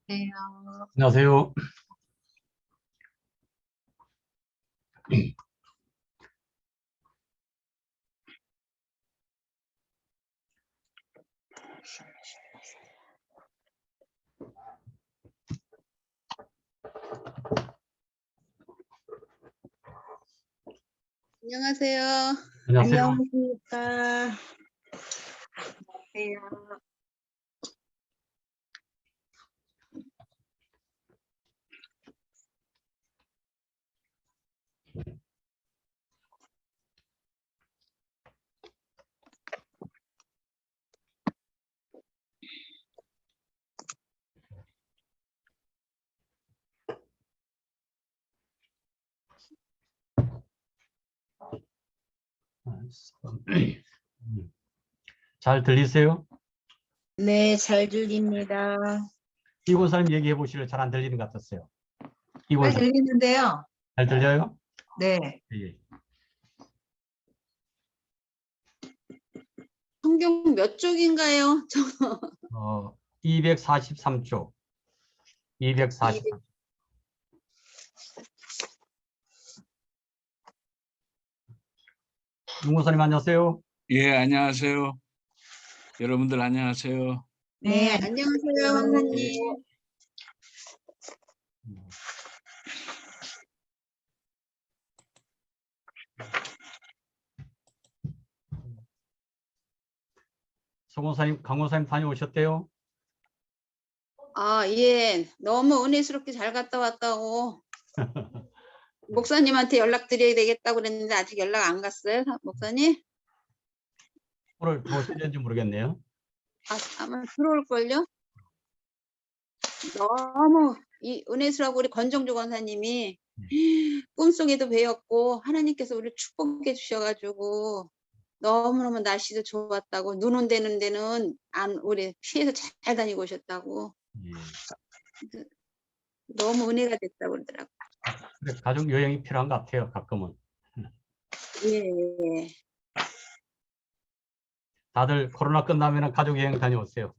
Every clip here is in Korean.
네, 안녕하세요. 안녕하세요. 안녕하세요. 안녕하십니까. 네. 잘 들리세요? 네, 잘 들립니다. 이 권사님 얘기해 보시려 잘 안 들리는 것 같았어요. 이 잘 권사님 들리는데요. 잘 들려요? 네. 예. 성경 몇 쪽인가요? 243쪽. 243. 윤 권사님 안녕하세요. 예, 안녕하세요. 여러분들 안녕하세요. 네, 안녕하세요, 원사님. 송 권사님, 강 권사님 다녀오셨대요? 아, 예. 너무 은혜스럽게 잘 갔다 왔다고 목사님한테 연락드려야 되겠다고 그랬는데 아직 연락 안 갔어요, 목사님? 오늘 들어오실지 모르겠네요. 아마 들어올걸요? 너무 이 은혜스러워 우리 권정주 권사님이 꿈속에도 뵈었고 하나님께서 우리를 축복해 주셔가지고 너무너무 날씨도 좋았다고 눈 온다는 데는 우리 피해서 잘 다니고 오셨다고 예. 너무 은혜가 됐다고 그러더라고요. 그래, 가족 여행이 필요한 것 같아요. 가끔은. 예. 다들 코로나 끝나면 가족 여행 다녀오세요.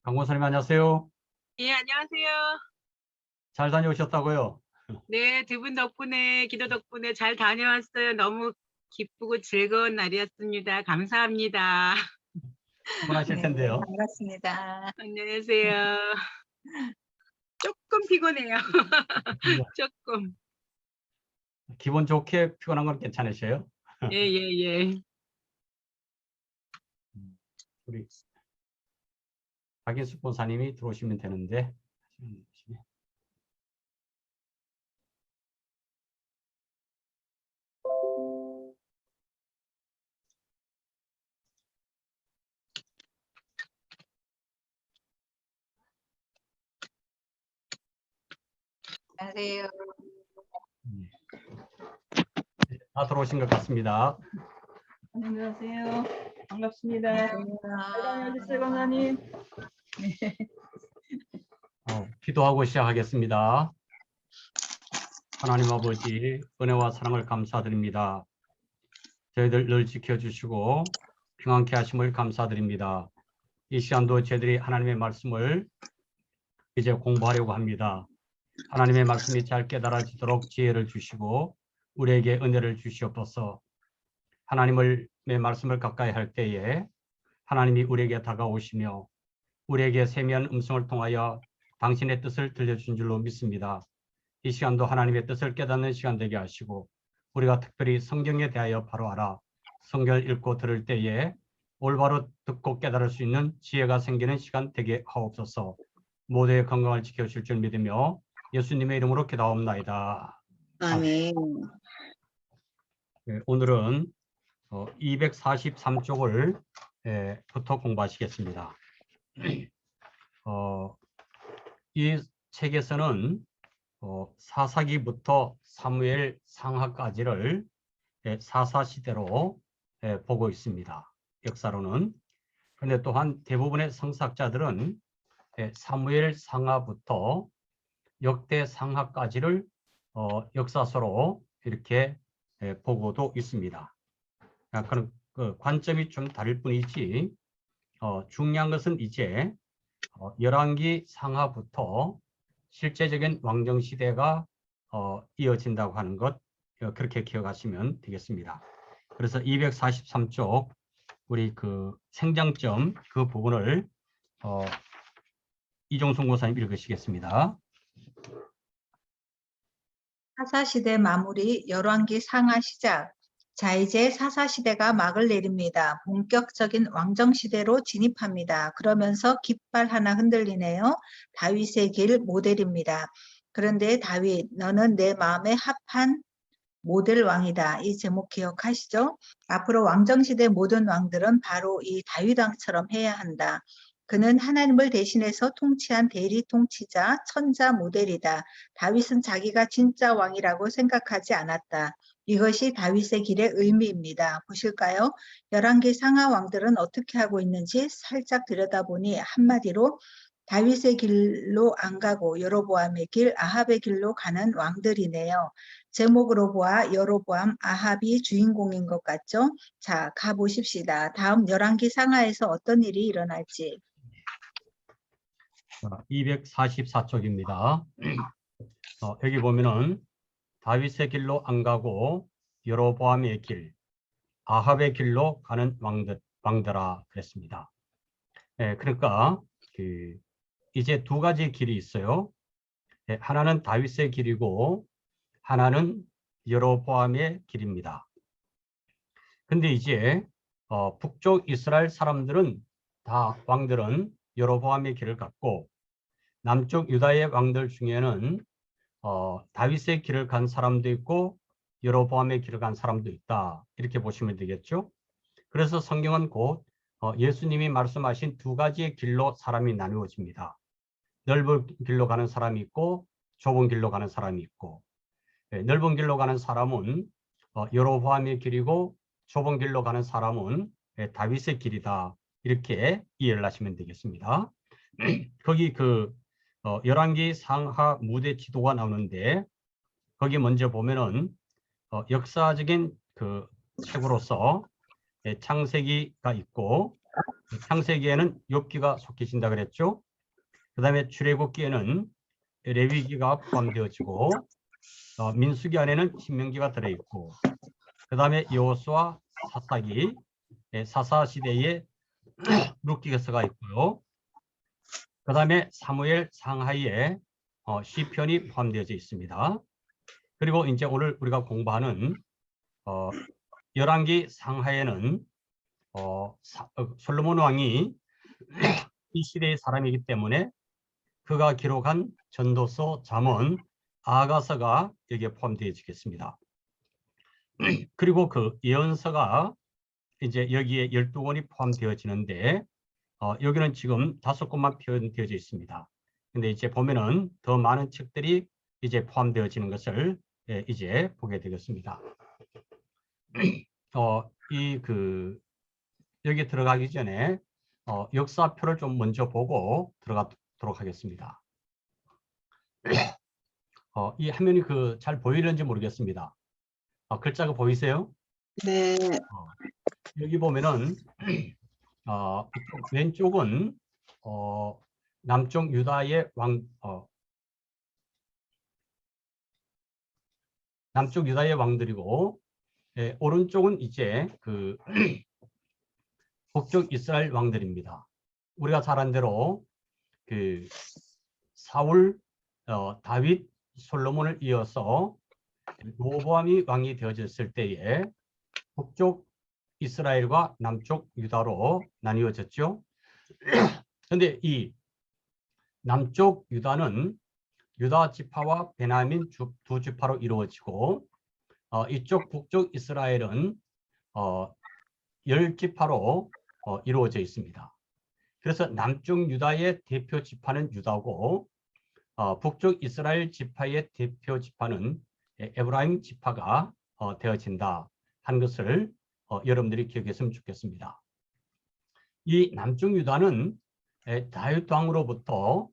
강 권사님 안녕하세요. 예, 안녕하세요. 잘 다녀오셨다고요? 네, 두 분 덕분에, 기도 덕분에 잘 다녀왔어요. 너무 기쁘고 즐거운 날이었습니다. 감사합니다. 피곤하실 텐데요. 반갑습니다. 안녕하세요. 조금 피곤해요. 조금. 기분 좋게 피곤한 건 괜찮으세요? 예, 예, 예. 우리 박인숙 권사님이 들어오시면 되는데. 안녕하세요. 다 들어오신 것 같습니다. 안녕하세요. 반갑습니다. 잘 다녀오셨어요, 권사님. 기도하고 시작하겠습니다. 하나님 아버지, 은혜와 사랑을 감사드립니다. 저희들 늘 지켜주시고 평안케 하심을 감사드립니다. 이 시간도 저희들이 하나님의 말씀을 이제 공부하려고 합니다. 하나님의 말씀이 잘 깨달아지도록 지혜를 주시고 우리에게 은혜를 주시옵소서. 하나님의 말씀을 가까이 할 때에 하나님이 우리에게 다가오시며 우리에게 세미한 음성을 통하여 당신의 뜻을 들려준 줄로 믿습니다. 이 시간도 하나님의 뜻을 깨닫는 시간 되게 하시고 우리가 특별히 성경에 대하여 바로 알아 성경을 읽고 들을 때에 올바로 듣고 깨달을 수 있는 지혜가 생기는 시간 되게 하옵소서. 모두의 건강을 지켜주실 줄 믿으며 예수님의 이름으로 기도하옵나이다. 아멘. 네, 오늘은 243쪽을 부터 공부하시겠습니다. 이 책에서는 사사기부터 사무엘 상하까지를 사사시대로 보고 있습니다. 역사로는. 그런데 또한 대부분의 성사학자들은 사무엘 상하부터 역대 상하까지를 역사서로 이렇게 보고도 있습니다. 그런 관점이 좀 다를 뿐이지 중요한 것은 이제 열왕기 상하부터 실제적인 왕정시대가 이어진다고 하는 것 그렇게 기억하시면 되겠습니다. 그래서 243쪽 우리 그 생장점 그 부분을 이종순 고사님 읽으시겠습니다. 사사시대 마무리 열왕기 상하 시작. 자, 이제 사사시대가 막을 내립니다. 본격적인 왕정시대로 진입합니다. 그러면서 깃발 하나 흔들리네요. 다윗의 길 모델입니다. 그런데 다윗, 너는 내 마음에 합한 모델 왕이다. 이 제목 기억하시죠? 앞으로 왕정시대 모든 왕들은 바로 이 다윗 왕처럼 해야 한다. 그는 하나님을 대신해서 통치한 대리 통치자, 천자 모델이다. 다윗은 자기가 진짜 왕이라고 생각하지 않았다. 이것이 다윗의 길의 의미입니다. 보실까요? 열왕기 상하 왕들은 어떻게 하고 있는지 살짝 들여다보니 한마디로 다윗의 길로 안 가고 여로보암의 길, 아합의 길로 가는 왕들이네요. 제목으로 보아 여로보암, 아합이 주인공인 것 같죠? 자, 가보십시다. 다음 열왕기 상하에서 어떤 일이 일어날지. 244쪽입니다. 여기 보면은 다윗의 길로 안 가고 여로보암의 길, 아합의 길로 가는 왕들아 그랬습니다. 그러니까 이제 두 가지 길이 있어요. 하나는 다윗의 길이고 하나는 여로보암의 길입니다. 근데 이제 북쪽 이스라엘 사람들은 다 왕들은 여로보암의 길을 갔고 남쪽 유다의 왕들 중에는 다윗의 길을 간 사람도 있고 여로보암의 길을 간 사람도 있다. 이렇게 보시면 되겠죠. 그래서 성경은 곧 예수님이 말씀하신 두 가지의 길로 사람이 나누어집니다. 넓은 길로 가는 사람이 있고 좁은 길로 가는 사람이 있고 넓은 길로 가는 사람은 여로보암의 길이고 좁은 길로 가는 사람은 다윗의 길이다. 이렇게 이해를 하시면 되겠습니다. 거기 열왕기 상하 무대 지도가 나오는데 거기 먼저 보면은 역사적인 그 책으로서 창세기가 있고 창세기에는 욥기가 속해진다 그랬죠. 그 다음에 출애굽기에는 레위기가 포함되어지고 민수기 안에는 신명기가 들어있고 그 다음에 여호수아 사사기 사사시대에 룻기서가 있고요. 그 다음에 사무엘 상하에 시편이 포함되어져 있습니다. 그리고 이제 오늘 우리가 공부하는 열왕기 상하에는 솔로몬 왕이 이 시대의 사람이기 때문에 그가 기록한 전도서, 잠언, 아가서가 여기에 포함되어지겠습니다. 그리고 그 예언서가 이제 여기에 12권이 포함되어지는데 여기는 지금 5권만 표현되어져 있습니다. 근데 이제 보면은 더 많은 책들이 이제 포함되어지는 것을 이제 보게 되겠습니다. 여기 들어가기 전에 역사표를 좀 먼저 보고 들어가도록 하겠습니다. 이 화면이 잘 보이는지 모르겠습니다. 글자가 보이세요? 네. 여기 보면은 왼쪽은 남쪽 유다의 남쪽 유다의 왕들이고, 오른쪽은 이제 그 북쪽 이스라엘 왕들입니다. 우리가 잘 아는 대로 그 사울, 다윗, 솔로몬을 이어서 로보암이 왕이 되어졌을 때에 북쪽 이스라엘과 남쪽 유다로 나뉘어졌죠. 그런데 이 남쪽 유다는 유다 지파와 베냐민 두 지파로 이루어지고, 이쪽 북쪽 이스라엘은 10지파로 이루어져 있습니다. 그래서 남쪽 유다의 대표 지파는 유다고, 북쪽 이스라엘 지파의 대표 지파는 에브라임 지파가 되어진다 하는 것을 여러분들이 기억했으면 좋겠습니다. 이 남쪽 유다는 다윗 왕으로부터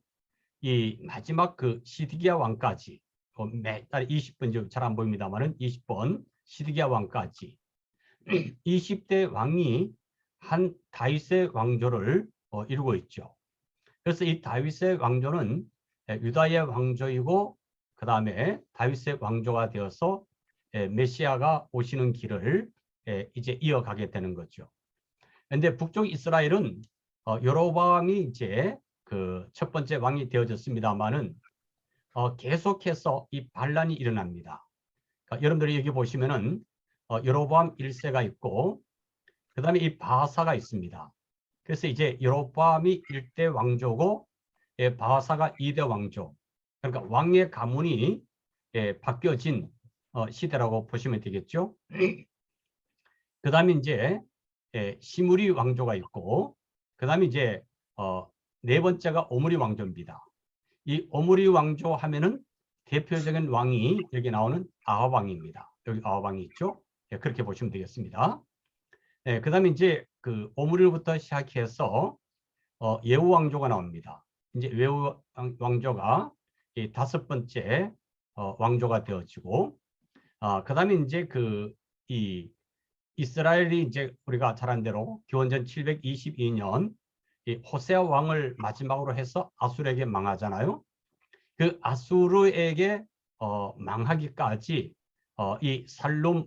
이 마지막 그 시드기야 왕까지, 매달 20번 잘 안 보입니다만은 20번 시드기야 왕까지 20대 왕이 한 다윗의 왕조를 이루고 있죠. 그래서 이 다윗의 왕조는 유다의 왕조이고, 그 다음에 다윗의 왕조가 되어서 메시아가 오시는 길을 이제 이어가게 되는 거죠. 그런데 북쪽 이스라엘은 여로보암이 이제 그 첫 번째 왕이 되어졌습니다만은 계속해서 이 반란이 일어납니다. 그러니까 여러분들이 여기 보시면은 여로보암 1세가 있고, 그 다음에 이 바하사가 있습니다. 그래서 이제 여로보암이 1대 왕조고, 바하사가 2대 왕조. 그러니까 왕의 가문이 바뀌어진 시대라고 보시면 되겠죠. 그 다음에 이제 시므리 왕조가 있고, 그 다음에 이제 네 번째가 오므리 왕조입니다. 이 오므리 왕조 하면은 대표적인 왕이 여기 나오는 아합 왕입니다. 여기 아합 왕이 있죠. 그렇게 보시면 되겠습니다. 그 다음에 이제 그 오므리부터 시작해서 예후 왕조가 나옵니다. 이제 예후 왕조가 이 5번째 왕조가 되어지고, 그 다음에 이제 이 이스라엘이 이제 우리가 잘 아는 대로 기원전 722년 이 호세아 왕을 마지막으로 해서 아수르에게 망하잖아요. 그 아수르에게 망하기까지 이 살룸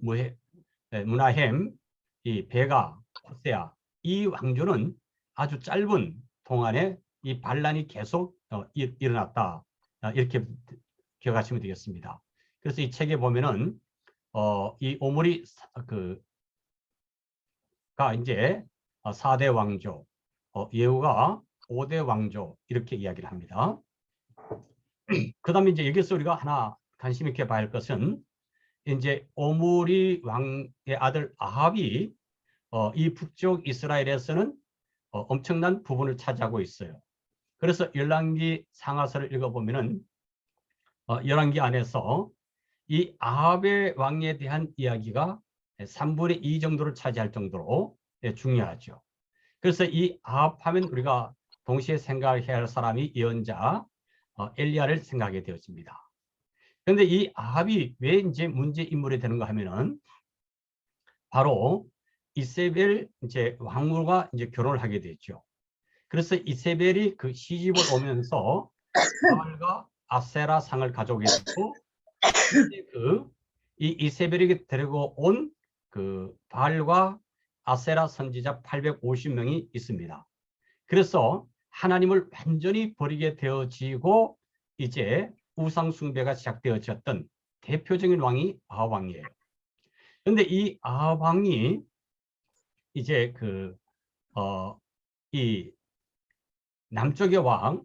무나헴, 이 베가, 호세아 이 왕조는 아주 짧은 동안에 이 반란이 계속 일어났다, 이렇게 기억하시면 되겠습니다. 그래서 이 책에 보면은 이 오므리 가 이제 4대 왕조, 예후가 5대 왕조 이렇게 이야기를 합니다. 그 다음에 이제 여기서 우리가 하나 관심 있게 봐야 할 것은, 이제 오므리 왕의 아들 아합이 이 북쪽 이스라엘에서는 엄청난 부분을 차지하고 있어요. 그래서 열왕기 상하서를 읽어보면은 열왕기 안에서 이 아합의 왕에 대한 이야기가 3분의 2 정도를 차지할 정도로 중요하죠. 그래서 이 아합하면 우리가 동시에 생각해야 할 사람이 예언자 엘리야를 생각하게 되어집니다. 그런데 이 아합이 왜 이제 문제 인물이 되는가 하면은, 바로 이세벨 이제 왕후가 이제 결혼을 하게 됐죠. 그래서 이세벨이 그 시집을 오면서 바알과 아세라 상을 가져오게 됐고, 이 이세벨이 데리고 온 그 바알과 아세라 선지자 850명이 있습니다. 그래서 하나님을 완전히 버리게 되어지고 이제 우상 숭배가 시작되어졌던 대표적인 왕이 아합 왕이에요. 그런데 이 아합 왕이 이제 이 남쪽의 왕,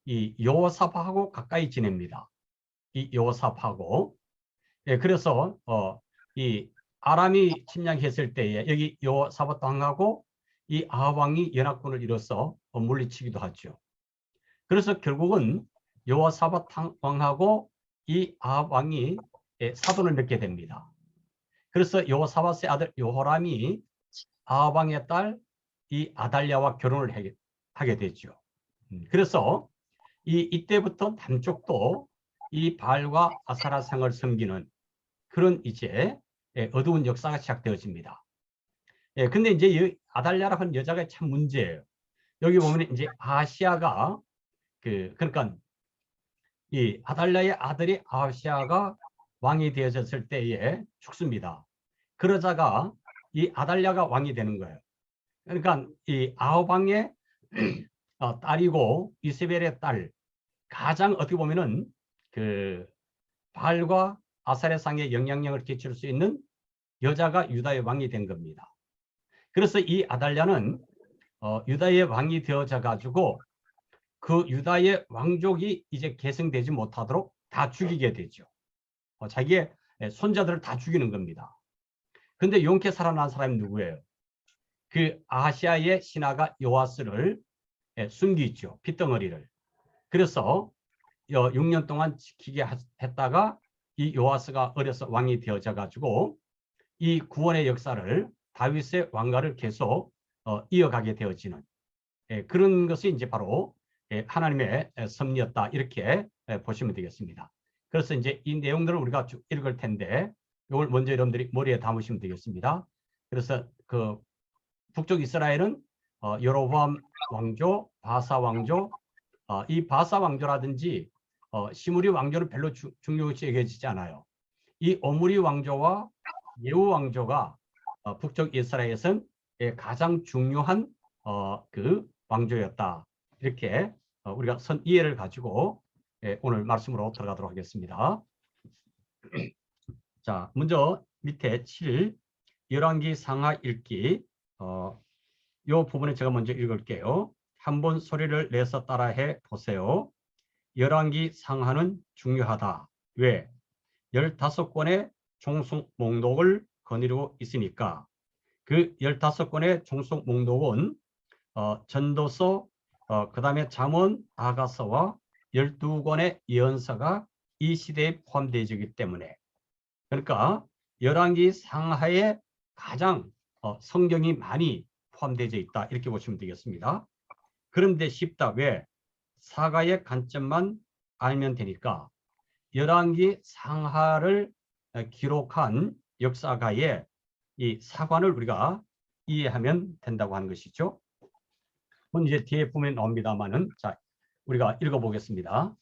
이 여호사밧하고 가까이 지냅니다. 이 여호사밧하고, 그래서 이 아람이 침략했을 때에 여기 여호사밧 왕하고 이 아합 왕이 연합군을 이뤄서 물리치기도 하죠. 그래서 결국은 여호사밧 왕하고 이 아합 왕이 사돈을 맺게 됩니다. 그래서 여호사밧의 아들 여호람이 아합 왕의 딸 이 아달랴와 결혼을 하게 되죠. 그래서 이때부터 남쪽도 이 바알과 아사라상을 섬기는 그런 이제 어두운 역사가 시작되어집니다. 근데 이제 이 아달랴라고 하는 여자가 참 문제예요. 여기 보면 이제 아하시아가 그러니까 이 아달랴의 아들이 아하시아가 왕이 되어졌을 때에 죽습니다. 그러자가 이 아달랴가 왕이 되는 거예요. 그러니까 이 아합 왕의 딸이고 이세벨의 딸, 가장 어떻게 보면은 그 바알과 아사레상의 영향력을 끼칠 수 있는 여자가 유다의 왕이 된 겁니다. 그래서 이 아달랴는 유다의 왕이 되어져 가지고 그 유다의 왕족이 이제 계승되지 못하도록 다 죽이게 되죠. 자기의 손자들을 다 죽이는 겁니다. 근데 용케 살아난 사람이 누구예요? 그 아하시아의 신하가 요아스를 숨기죠. 핏덩어리를. 그래서 6년 동안 지키게 했다가 이 요아스가 어려서 왕이 되어져 가지고 이 구원의 역사를 다윗의 왕가를 계속 이어가게 되어지는 그런 것이 이제 바로 하나님의 섭리였다, 이렇게 보시면 되겠습니다. 그래서 이제 이 내용들을 우리가 쭉 읽을 텐데 이걸 먼저 여러분들이 머리에 담으시면 되겠습니다. 그래서 그 북쪽 이스라엘은 여로보암 왕조, 바사 왕조, 이 바사 왕조라든지 시므리 왕조는 별로 중요시 여겨지지 않아요. 이 오므리 왕조와 예후 왕조가 북쪽 이스라엘에서는 가장 중요한 그 왕조였다, 이렇게 우리가 선 이해를 가지고 오늘 말씀으로 들어가도록 하겠습니다. 자, 먼저 밑에 7 열왕기 상하 읽기, 이 부분에 제가 먼저 읽을게요. 한번 소리를 내서 따라해 보세요. 열왕기 상하는 중요하다. 왜? 15권의 종속 목록을 거느리고 있으니까. 그 15권의 종속 목록은 전도서, 그 다음에 잠언, 아가서와 12권의 예언서가 이 시대에 포함되어지기 때문에, 그러니까 열왕기 상하에 가장 성경이 많이 포함되어 있다, 이렇게 보시면 되겠습니다. 그런데 쉽다. 왜? 사가의 관점만 알면 되니까. 열왕기 상하를 기록한 역사가의 이 사관을 우리가 이해하면 된다고 하는 것이죠. 이제 뒤에 보면 나옵니다만은, 자, 우리가 읽어보겠습니다.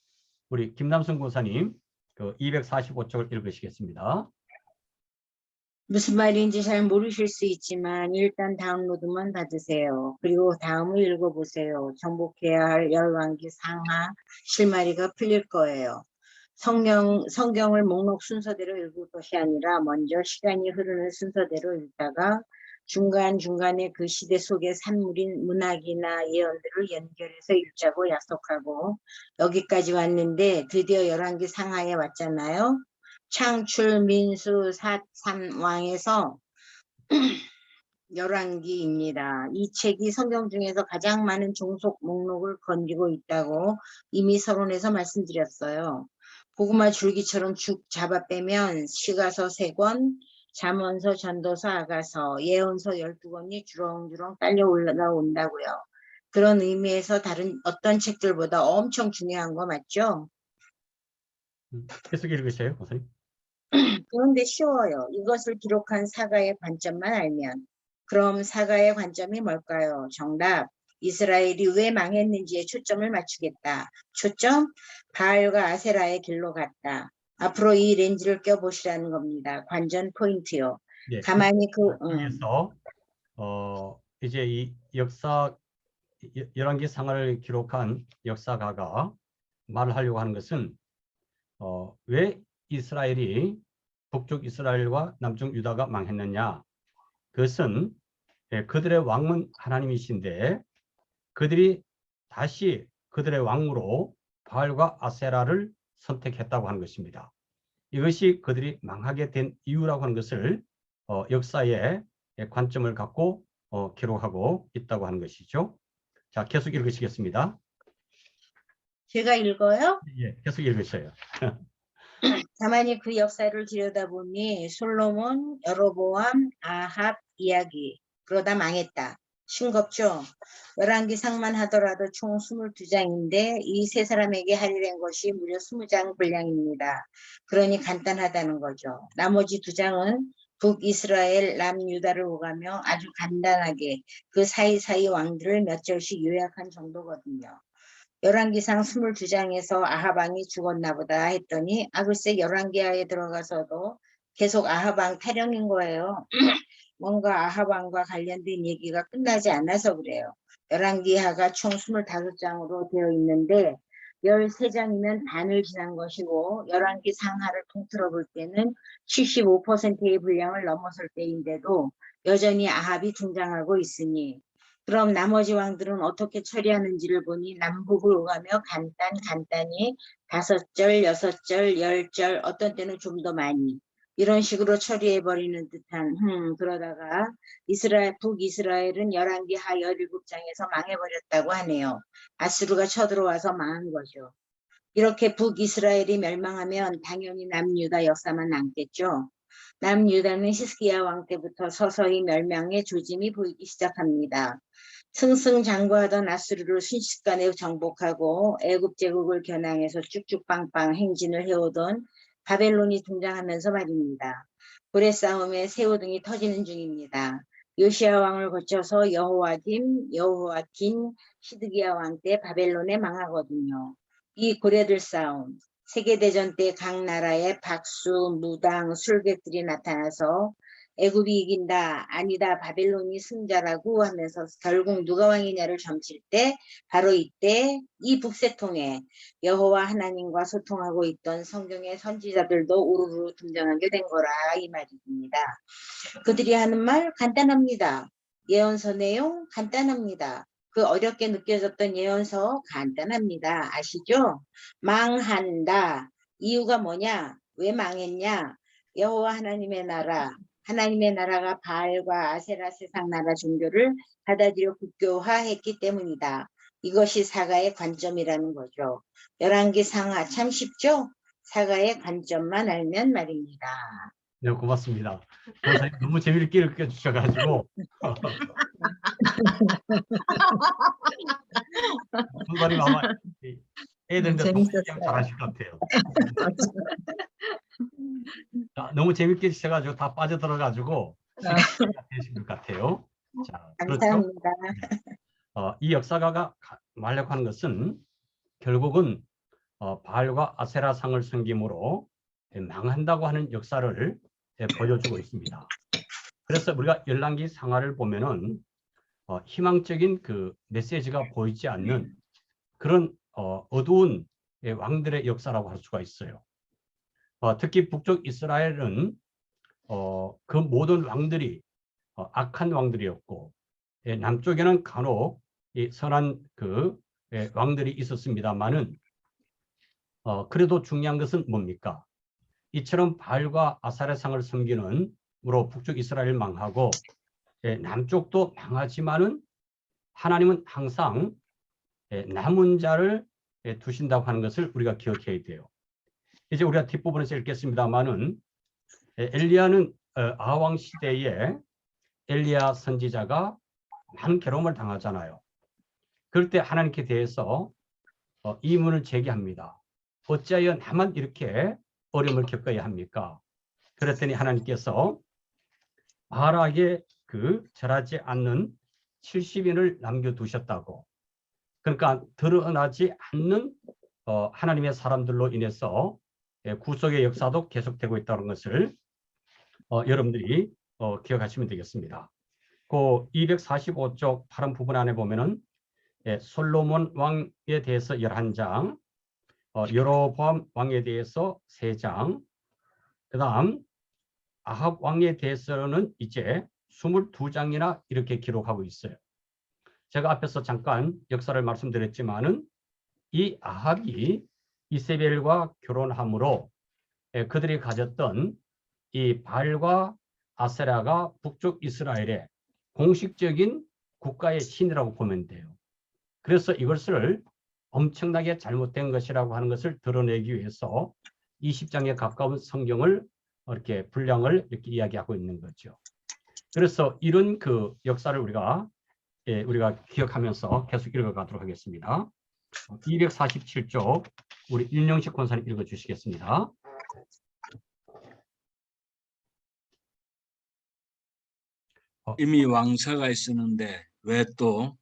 우리 김남성 권사님, 그 245쪽을 읽으시겠습니다. 무슨 말인지 잘 모르실 수 있지만 일단 다운로드만 받으세요. 그리고 다음을 읽어보세요. 정복해야 할 열왕기 상하 실마리가 풀릴 거예요. 성경을 목록 순서대로 읽을 것이 아니라 먼저 시간이 흐르는 순서대로 읽다가 중간중간에 그 시대 속의 산물인 문학이나 예언들을 연결해서 읽자고 약속하고 여기까지 왔는데 드디어 열왕기 상하에 왔잖아요. 창출, 민수, 삼왕에서 열왕기입니다. 이 책이 성경 중에서 가장 많은 종속 목록을 건지고 있다고 이미 서론에서 말씀드렸어요. 고구마 줄기처럼 쭉 잡아 빼면 시가서 3권, 잠언서, 전도서, 아가서, 예언서 12권이 주렁주렁 딸려 올라온다고요. 그런 의미에서 다른 어떤 책들보다 엄청 중요한 거 맞죠? 계속 읽으세요, 선생님. 그런데 쉬워요. 이것을 기록한 사가의 관점만 알면. 그럼 사가의 관점이 뭘까요? 정답. 이스라엘이 왜 망했는지에 초점을 맞추겠다. 초점? 바알과 아세라의 길로 갔다. 앞으로 이 렌즈를 껴보시라는 겁니다. 관전 포인트요. 네, 가만히 그래서 이제 이 열왕기 상하를 기록한 역사가가 말을 하려고 하는 것은 왜 이스라엘이 북쪽 이스라엘과 남쪽 유다가 망했느냐. 그것은 그들의 왕은 하나님이신데 그들이 다시 그들의 왕으로 바알과 아세라를 선택했다고 하는 것입니다. 이것이 그들이 망하게 된 이유라고 하는 것을 역사의 관점을 갖고 기록하고 있다고 하는 것이죠. 자, 계속 읽으시겠습니다. 제가 읽어요? 예, 계속 읽으셔요. 가만히 그 역사를 들여다보니 솔로몬, 여로보암, 아합 이야기. 그러다 망했다. 싱겁죠? 열왕기 상만 하더라도 총 22장인데 이 세 사람에게 할애된 것이 무려 20장 분량입니다. 그러니 간단하다는 거죠. 나머지 2장은 북이스라엘, 남유다를 오가며 아주 간단하게 그 사이사이 왕들을 몇 절씩 요약한 정도거든요. 열왕기상 22장에서 아합 왕이 죽었나 보다 했더니 글쎄 열왕기하에 들어가서도 계속 아합 왕 타령인 거예요. 뭔가 아합 왕과 관련된 얘기가 끝나지 않아서 그래요. 열왕기하가 총 25장으로 되어 있는데 13장이면 반을 지난 것이고 열왕기 상하를 통틀어 볼 때는 75%의 분량을 넘어설 때인데도 여전히 아합이 등장하고 있으니 그럼 나머지 왕들은 어떻게 처리하는지를 보니 남북을 오가며 간단히 5절, 6절, 10절 어떤 때는 좀 더 많이 이런 식으로 처리해버리는 듯한 그러다가 북이스라엘은 열왕기하 17장에서 망해버렸다고 하네요. 아수르가 쳐들어와서 망한 거죠. 이렇게 북이스라엘이 멸망하면 당연히 남유다 역사만 남겠죠. 남유다는 히스기야 왕 때부터 서서히 멸망의 조짐이 보이기 시작합니다. 승승장구하던 아수르를 순식간에 정복하고 애굽 제국을 겨냥해서 쭉쭉빵빵 행진을 해오던 바벨론이 등장하면서 말입니다. 고레 싸움에 새우등이 터지는 중입니다. 요시야 왕을 거쳐서 여호와긴, 시드기야 왕 때 바벨론에 망하거든요. 이 고래들 싸움, 세계대전 때 각 나라의 박수, 무당, 술객들이 나타나서 애굽이 이긴다, 아니다, 바벨론이 승자라고 하면서 결국 누가 왕이냐를 점칠 때 바로 이때 이 북새통에 여호와 하나님과 소통하고 있던 성경의 선지자들도 우르르 등장하게 된 거라 이 말입니다. 그들이 하는 말 간단합니다. 예언서 내용 간단합니다. 그 어렵게 느껴졌던 예언서 간단합니다. 아시죠? 망한다. 이유가 뭐냐? 왜 망했냐? 여호와 하나님의 나라, 하나님의 나라가 바알과 아세라 세상 나라 종교를 받아들여 국교화했기 때문이다. 이것이 사가의 관점이라는 거죠. 열왕기 상하 참 쉽죠? 사가의 관점만 알면 말입니다. 네, 고맙습니다. 권사님 너무 재미있게 읽어주셔가지고 권사님 아마 애들인데 재밌었어요. 잘하실 것 같아요. 자, 너무 재밌게 해주셔가지고 다 빠져들어가지고 되신 것 같아요. 자, 그렇죠? 감사합니다. 이 역사가가 말하려고 하는 것은 결국은 바알과 아세라 상을 섬김으로 망한다고 하는 역사를 보여주고 있습니다. 그래서 우리가 열왕기 상하를 보면은 희망적인 그 메시지가 보이지 않는 그런 어두운 왕들의 역사라고 할 수가 있어요. 특히 북쪽 이스라엘은 그 모든 왕들이 악한 왕들이었고 남쪽에는 간혹 선한 그 왕들이 있었습니다만은 그래도 중요한 것은 뭡니까? 이처럼 바알과 아사레상을 섬기는 으로 북쪽 이스라엘 망하고 남쪽도 망하지만은 하나님은 항상 남은 자를 두신다고 하는 것을 우리가 기억해야 돼요. 이제 우리가 뒷부분에서 읽겠습니다만은 엘리야는 아왕 시대에 엘리야 선지자가 많은 괴로움을 당하잖아요. 그럴 때 하나님께 대해서 이문을 제기합니다. 어찌하여 나만 이렇게 어려움을 겪어야 합니까? 그랬더니 하나님께서 바알에게 절하지 않는 70인을 남겨두셨다고. 그러니까 드러나지 않는 하나님의 사람들로 인해서 구속의 역사도 계속되고 있다는 것을 여러분들이 기억하시면 되겠습니다. 그 245쪽 파란 부분 안에 보면은 솔로몬 왕에 대해서 11장, 여로보암 왕에 대해서 3장, 그 다음 아합 왕에 대해서는 이제 22장이나 이렇게 기록하고 있어요. 제가 앞에서 잠깐 역사를 말씀드렸지만은 이 아합이 이세벨과 결혼함으로 그들이 가졌던 이 바알과 아세라가 북쪽 이스라엘의 공식적인 국가의 신이라고 보면 돼요. 그래서 이것을 엄청나게 잘못된 것이라고 하는 것을 드러내기 위해서 20장에 가까운 성경을 이렇게 분량을 이렇게 이야기하고 있는 거죠. 그래서 이런 그 역사를 우리가 기억하면서 계속 읽어가도록 하겠습니다. 247쪽 우리 윤영식 권사님 읽어주시겠습니다. 이미 왕사가 있었는데 왜 또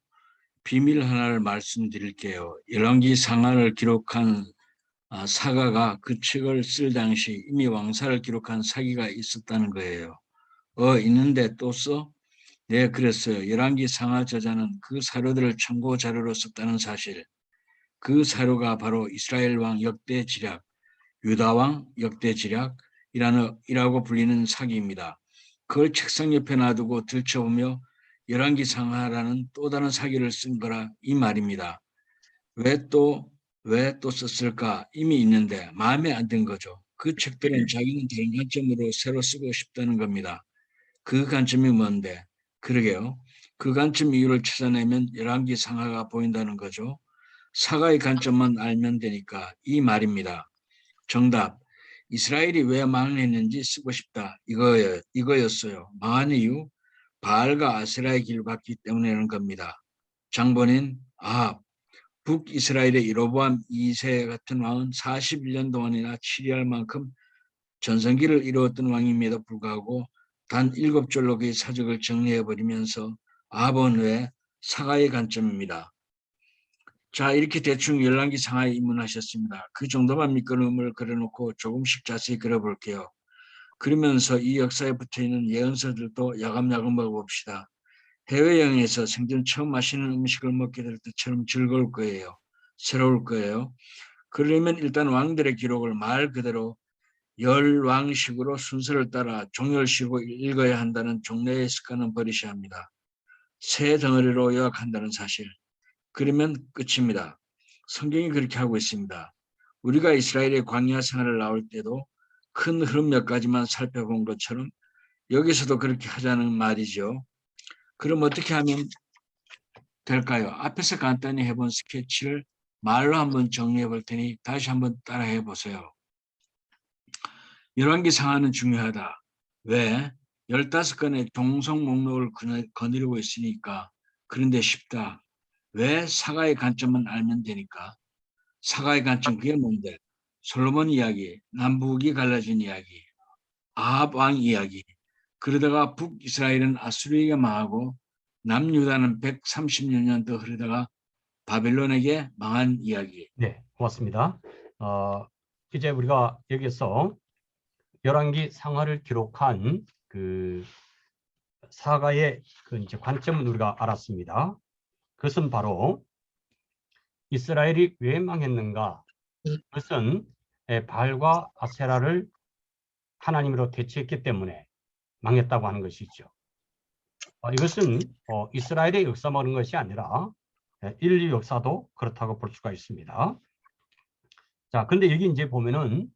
비밀 하나를 말씀드릴게요. 열왕기 상하를 기록한 사가가 그 책을 쓸 당시 이미 왕사를 기록한 사기가 있었다는 거예요. 있는데 또 써? 네, 그랬어요. 열왕기 상하 저자는 그 사료들을 참고 자료로 썼다는 사실. 그 사료가 바로 이스라엘 왕 역대지략, 유다 왕 역대지략이라고 불리는 사기입니다. 그걸 책상 옆에 놔두고 들춰보며 열왕기 상하라는 또 다른 사기를 쓴 거라 이 말입니다. 왜 또 썼을까? 이미 있는데 마음에 안 든 거죠. 그 책들은 자기는 다른 관점으로 새로 쓰고 싶다는 겁니다. 그 관점이 뭔데? 그러게요. 그 관점 이유를 찾아내면 열왕기 상하가 보인다는 거죠. 사가의 관점만 알면 되니까 이 말입니다. 정답. 이스라엘이 왜 망했는지 쓰고 싶다. 이거였어요. 망한 이유? 바알과 아세라의 길을 갔기 때문이라는 겁니다. 장본인 아합. 북이스라엘의 여로보암 2세 같은 왕은 41년 동안이나 치리할 만큼 전성기를 이루었던 왕임에도 불구하고 단 7줄로 그의 사적을 정리해버리면서 아합은 왜 사가의 관점입니다. 자, 이렇게 대충 열왕기 상하에 입문하셨습니다. 그 정도만 밑그림을 그려놓고 조금씩 자세히 그려볼게요. 그러면서 이 역사에 붙어있는 예언서들도 야금야금 먹어봅시다. 해외여행에서 생전 처음 맛있는 음식을 먹게 될 때처럼 즐거울 거예요. 새로울 거예요. 그러려면 일단 왕들의 기록을 말 그대로 열왕식으로 순서를 따라 종열식으로 읽어야 한다는 종래의 습관은 버리셔야 합니다. 새 덩어리로 요약한다는 사실. 그러면 끝입니다. 성경이 그렇게 하고 있습니다. 우리가 이스라엘의 광야 생활을 나올 때도 큰 흐름 몇 가지만 살펴본 것처럼 여기서도 그렇게 하자는 말이죠. 그럼 어떻게 하면 될까요? 앞에서 간단히 해본 스케치를 말로 한번 정리해 볼 테니 다시 한번 따라해 보세요. 열왕기 상하는 중요하다. 왜? 15건의 종속 목록을 거느리고 있으니까. 그런데 쉽다. 왜? 사가의 관점만 알면 되니까. 사가의 관점 그게 뭔데? 솔로몬 이야기, 남북이 갈라진 이야기, 아합 왕 이야기. 그러다가 북이스라엘은 아수르에게 망하고 남유다는 130여 년 더 흐르다가 바벨론에게 망한 이야기. 네, 고맙습니다. 이제 우리가 여기서 열왕기 상하를 기록한 그 사가의 그 이제 관점은 우리가 알았습니다. 그것은 바로 이스라엘이 왜 망했는가? 그것은 바알과 아세라를 하나님으로 대체했기 때문에 망했다고 하는 것이죠. 이것은 이스라엘의 역사만 그런 것이 아니라 인류 역사도 그렇다고 볼 수가 있습니다. 자, 근데 여기 이제 보면은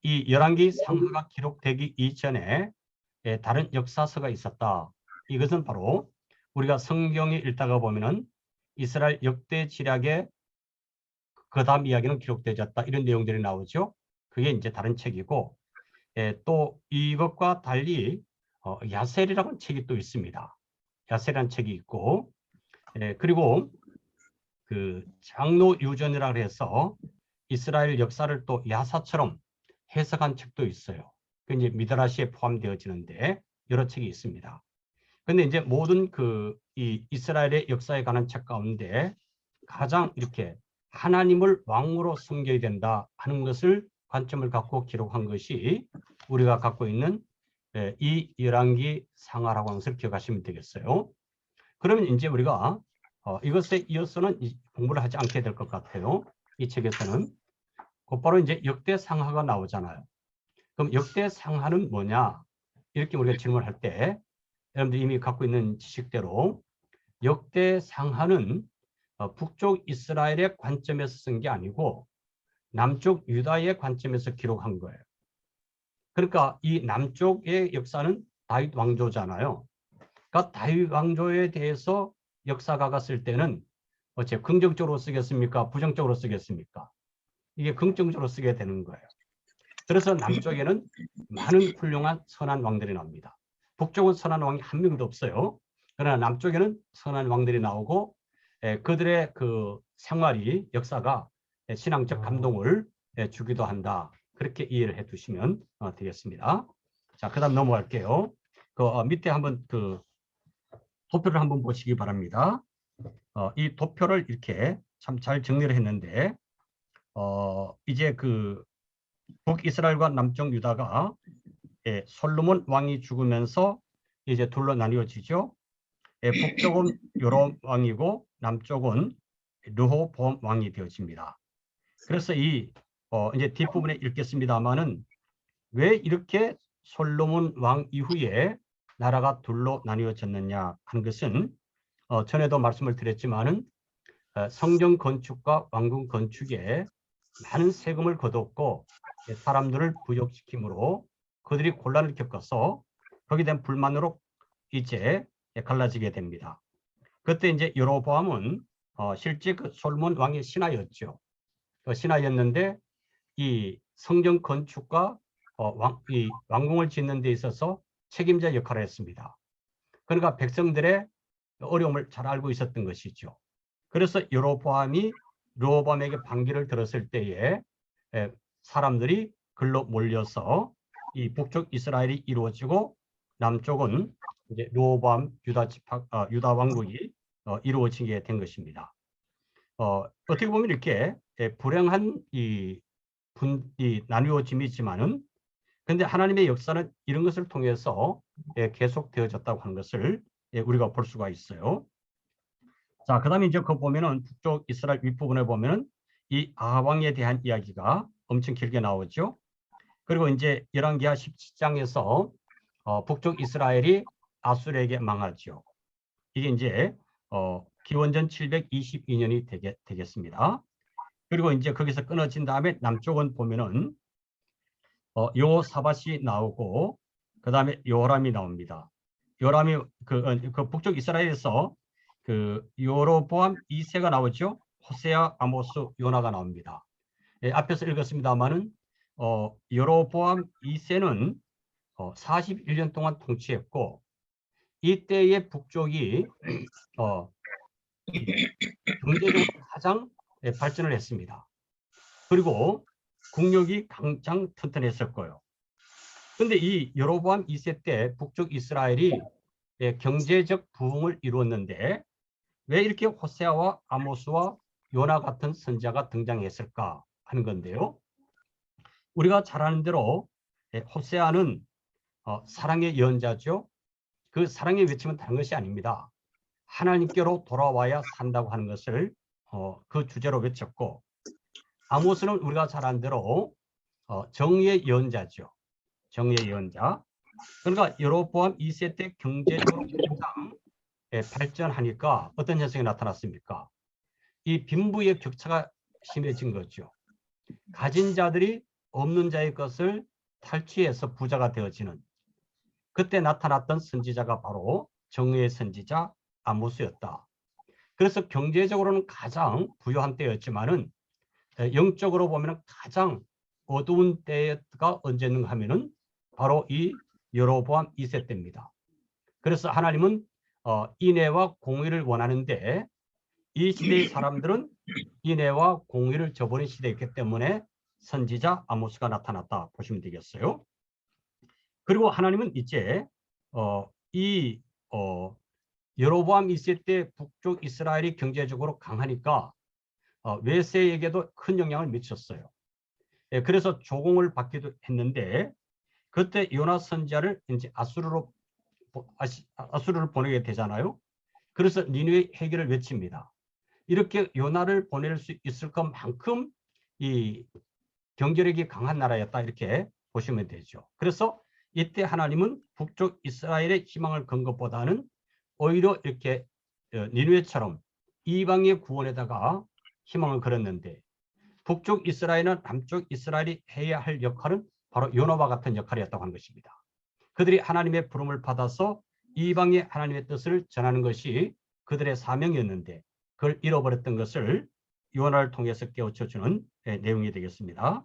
이 열왕기 상하가 기록되기 이전에 다른 역사서가 있었다. 이것은 바로 우리가 성경에 읽다가 보면은 이스라엘 역대 지략의 그 다음 이야기는 기록되지 않았다. 이런 내용들이 나오죠. 그게 이제 다른 책이고, 또 이것과 달리 야셀이라는 책이 또 있습니다. 야셀이라는 책이 있고, 그리고 그 장로 유전이라고 해서 이스라엘 역사를 또 야사처럼 해석한 책도 있어요. 그 이제 미드라시에 포함되어지는데 여러 책이 있습니다. 근데 이제 모든 이 이스라엘의 역사에 관한 책 가운데 가장 이렇게 하나님을 왕으로 섬겨야 된다 하는 것을 관점을 갖고 기록한 것이 우리가 갖고 있는 이 열왕기 상하라고 하는 것을 기억하시면 되겠어요. 그러면 이제 우리가 이것에 이어서는 공부를 하지 않게 될 것 같아요. 이 책에서는 곧바로 이제 역대 상하가 나오잖아요. 그럼 역대 상하는 뭐냐? 이렇게 우리가 질문할 때 여러분들이 이미 갖고 있는 지식대로 역대 상하는 북쪽 이스라엘의 관점에서 쓴 게 아니고 남쪽 유다의 관점에서 기록한 거예요. 그러니까 이 남쪽의 역사는 다윗 왕조잖아요. 그러니까 다윗 왕조에 대해서 역사가가 쓸 때는 어째 긍정적으로 쓰겠습니까? 부정적으로 쓰겠습니까? 이게 긍정적으로 쓰게 되는 거예요. 그래서 남쪽에는 많은 훌륭한 선한 왕들이 나옵니다. 북쪽은 선한 왕이 한 명도 없어요. 그러나 남쪽에는 선한 왕들이 나오고 그들의 그 생활이 역사가 신앙적 감동을 주기도 한다. 그렇게 이해를 해 두시면 되겠습니다. 자, 그 다음 넘어갈게요. 밑에 한번 그 도표를 한번 보시기 바랍니다. 이 도표를 이렇게 참 잘 정리를 했는데 이제 그 북이스라엘과 남쪽 유다가 솔로몬 왕이 죽으면서 이제 둘로 나뉘어지죠. 북쪽은 요람 왕이고 남쪽은 르호보암 왕이 되어집니다. 그래서 이제 뒷부분에 읽겠습니다만은 왜 이렇게 솔로몬 왕 이후에 나라가 둘로 나뉘어졌느냐 하는 것은 전에도 말씀을 드렸지만은 성전 건축과 왕궁 건축에 많은 세금을 거뒀고 사람들을 부역시키므로 그들이 곤란을 겪어서 거기에 대한 불만으로 이제 갈라지게 됩니다. 그때 이제 여로보암은 실제 그 솔몬 왕의 신하였죠. 신하였는데 이 성전 건축과 이 왕궁을 짓는 데 있어서 책임자 역할을 했습니다. 그러니까 백성들의 어려움을 잘 알고 있었던 것이죠. 그래서 여로보암이 르호보암에게 반기를 들었을 때에 사람들이 글로 몰려서 이 북쪽 이스라엘이 이루어지고 남쪽은 이제 르호보암 유다 왕국이 이루어지게 된 것입니다. 어떻게 보면 이렇게 불행한 이 나뉘어짐이지만은 근데 하나님의 역사는 이런 것을 통해서 계속되어졌다고 하는 것을 우리가 볼 수가 있어요. 자, 그다음에 이제 그 보면은 북쪽 이스라엘 윗부분에 보면은 이 아왕에 대한 이야기가 엄청 길게 나오죠. 그리고 이제 열왕기하 17장에서 북쪽 이스라엘이 아수르에게 망하죠. 이게 이제 기원전 722년이 되겠습니다. 그리고 이제 거기서 끊어진 다음에 남쪽은 보면은 요사밧이 나오고 그다음에 요람이 나옵니다. 요람이 그 북쪽 이스라엘에서 그 여로보암 2세가 나오죠. 호세아, 아모스, 요나가 나옵니다. 앞에서 읽었습니다만은 여로보암 2세는 41년 동안 통치했고 이때의 북쪽이 경제적으로 가장 발전을 했습니다. 그리고 국력이 가장 튼튼했을 거예요. 그런데 이 여로보암 2세 때 북쪽 이스라엘이 경제적 부흥을 이루었는데 왜 이렇게 호세아와 아모스와 요나 같은 선지자가 등장했을까 하는 건데요. 우리가 잘 아는 대로 호세아는 사랑의 예언자죠. 그 사랑의 외침은 다른 것이 아닙니다. 하나님께로 돌아와야 산다고 하는 것을 그 주제로 외쳤고 아모스는 우리가 잘 아는 대로 정의의 예언자죠. 정의의 예언자. 그러니까 여로보암 2세 때 경제적으로 가장 발전하니까 어떤 현상이 나타났습니까? 이 빈부의 격차가 심해진 거죠. 가진 자들이 없는 자의 것을 탈취해서 부자가 되어지는 그때 나타났던 선지자가 바로 정의의 선지자 아모스였다. 그래서 경제적으로는 가장 부유한 때였지만은 영적으로 보면 가장 어두운 때가 언제인가 하면은 바로 이 여로보암 2세 때입니다. 그래서 하나님은 인애와 공의를 원하는데 이 시대의 사람들은 인애와 공의를 저버린 시대였기 때문에 선지자 아모스가 나타났다 보시면 되겠어요. 그리고 하나님은 이제 여로보암 2세 때 북쪽 이스라엘이 경제적으로 강하니까 외세에게도 큰 영향을 미쳤어요. 그래서 조공을 받기도 했는데 그때 요나 선지자를 이제 아수르를 보내게 되잖아요. 그래서 니느웨 회개를 외칩니다. 이렇게 요나를 보낼 수 있을 것만큼 이 경제력이 강한 나라였다 이렇게 보시면 되죠. 그래서 이때 하나님은 북쪽 이스라엘의 희망을 건 것보다는 오히려 이렇게 니느웨처럼 이방의 구원에다가 희망을 걸었는데 북쪽 이스라엘은 남쪽 이스라엘이 해야 할 역할은 바로 요나와 같은 역할이었다고 하는 것입니다. 그들이 하나님의 부름을 받아서 이방의 하나님의 뜻을 전하는 것이 그들의 사명이었는데 그걸 잃어버렸던 것을 요나를 통해서 깨우쳐주는 내용이 되겠습니다.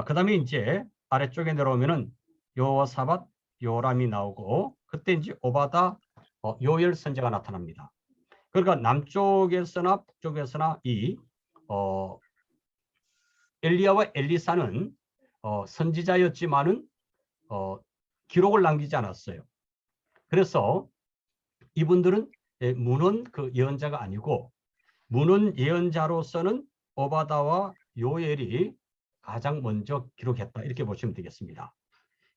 그 다음에 이제 아래쪽에 내려오면은 요사밧, 요람이 나오고 그때 이제 오바다, 요엘 선지자가 나타납니다. 그러니까 남쪽에서나 북쪽에서나 이 엘리야와 엘리사는 선지자였지만은 기록을 남기지 않았어요. 그래서 이분들은 문헌 그 예언자가 아니고 문헌 예언자로서는 오바다와 요엘이 가장 먼저 기록했다 이렇게 보시면 되겠습니다.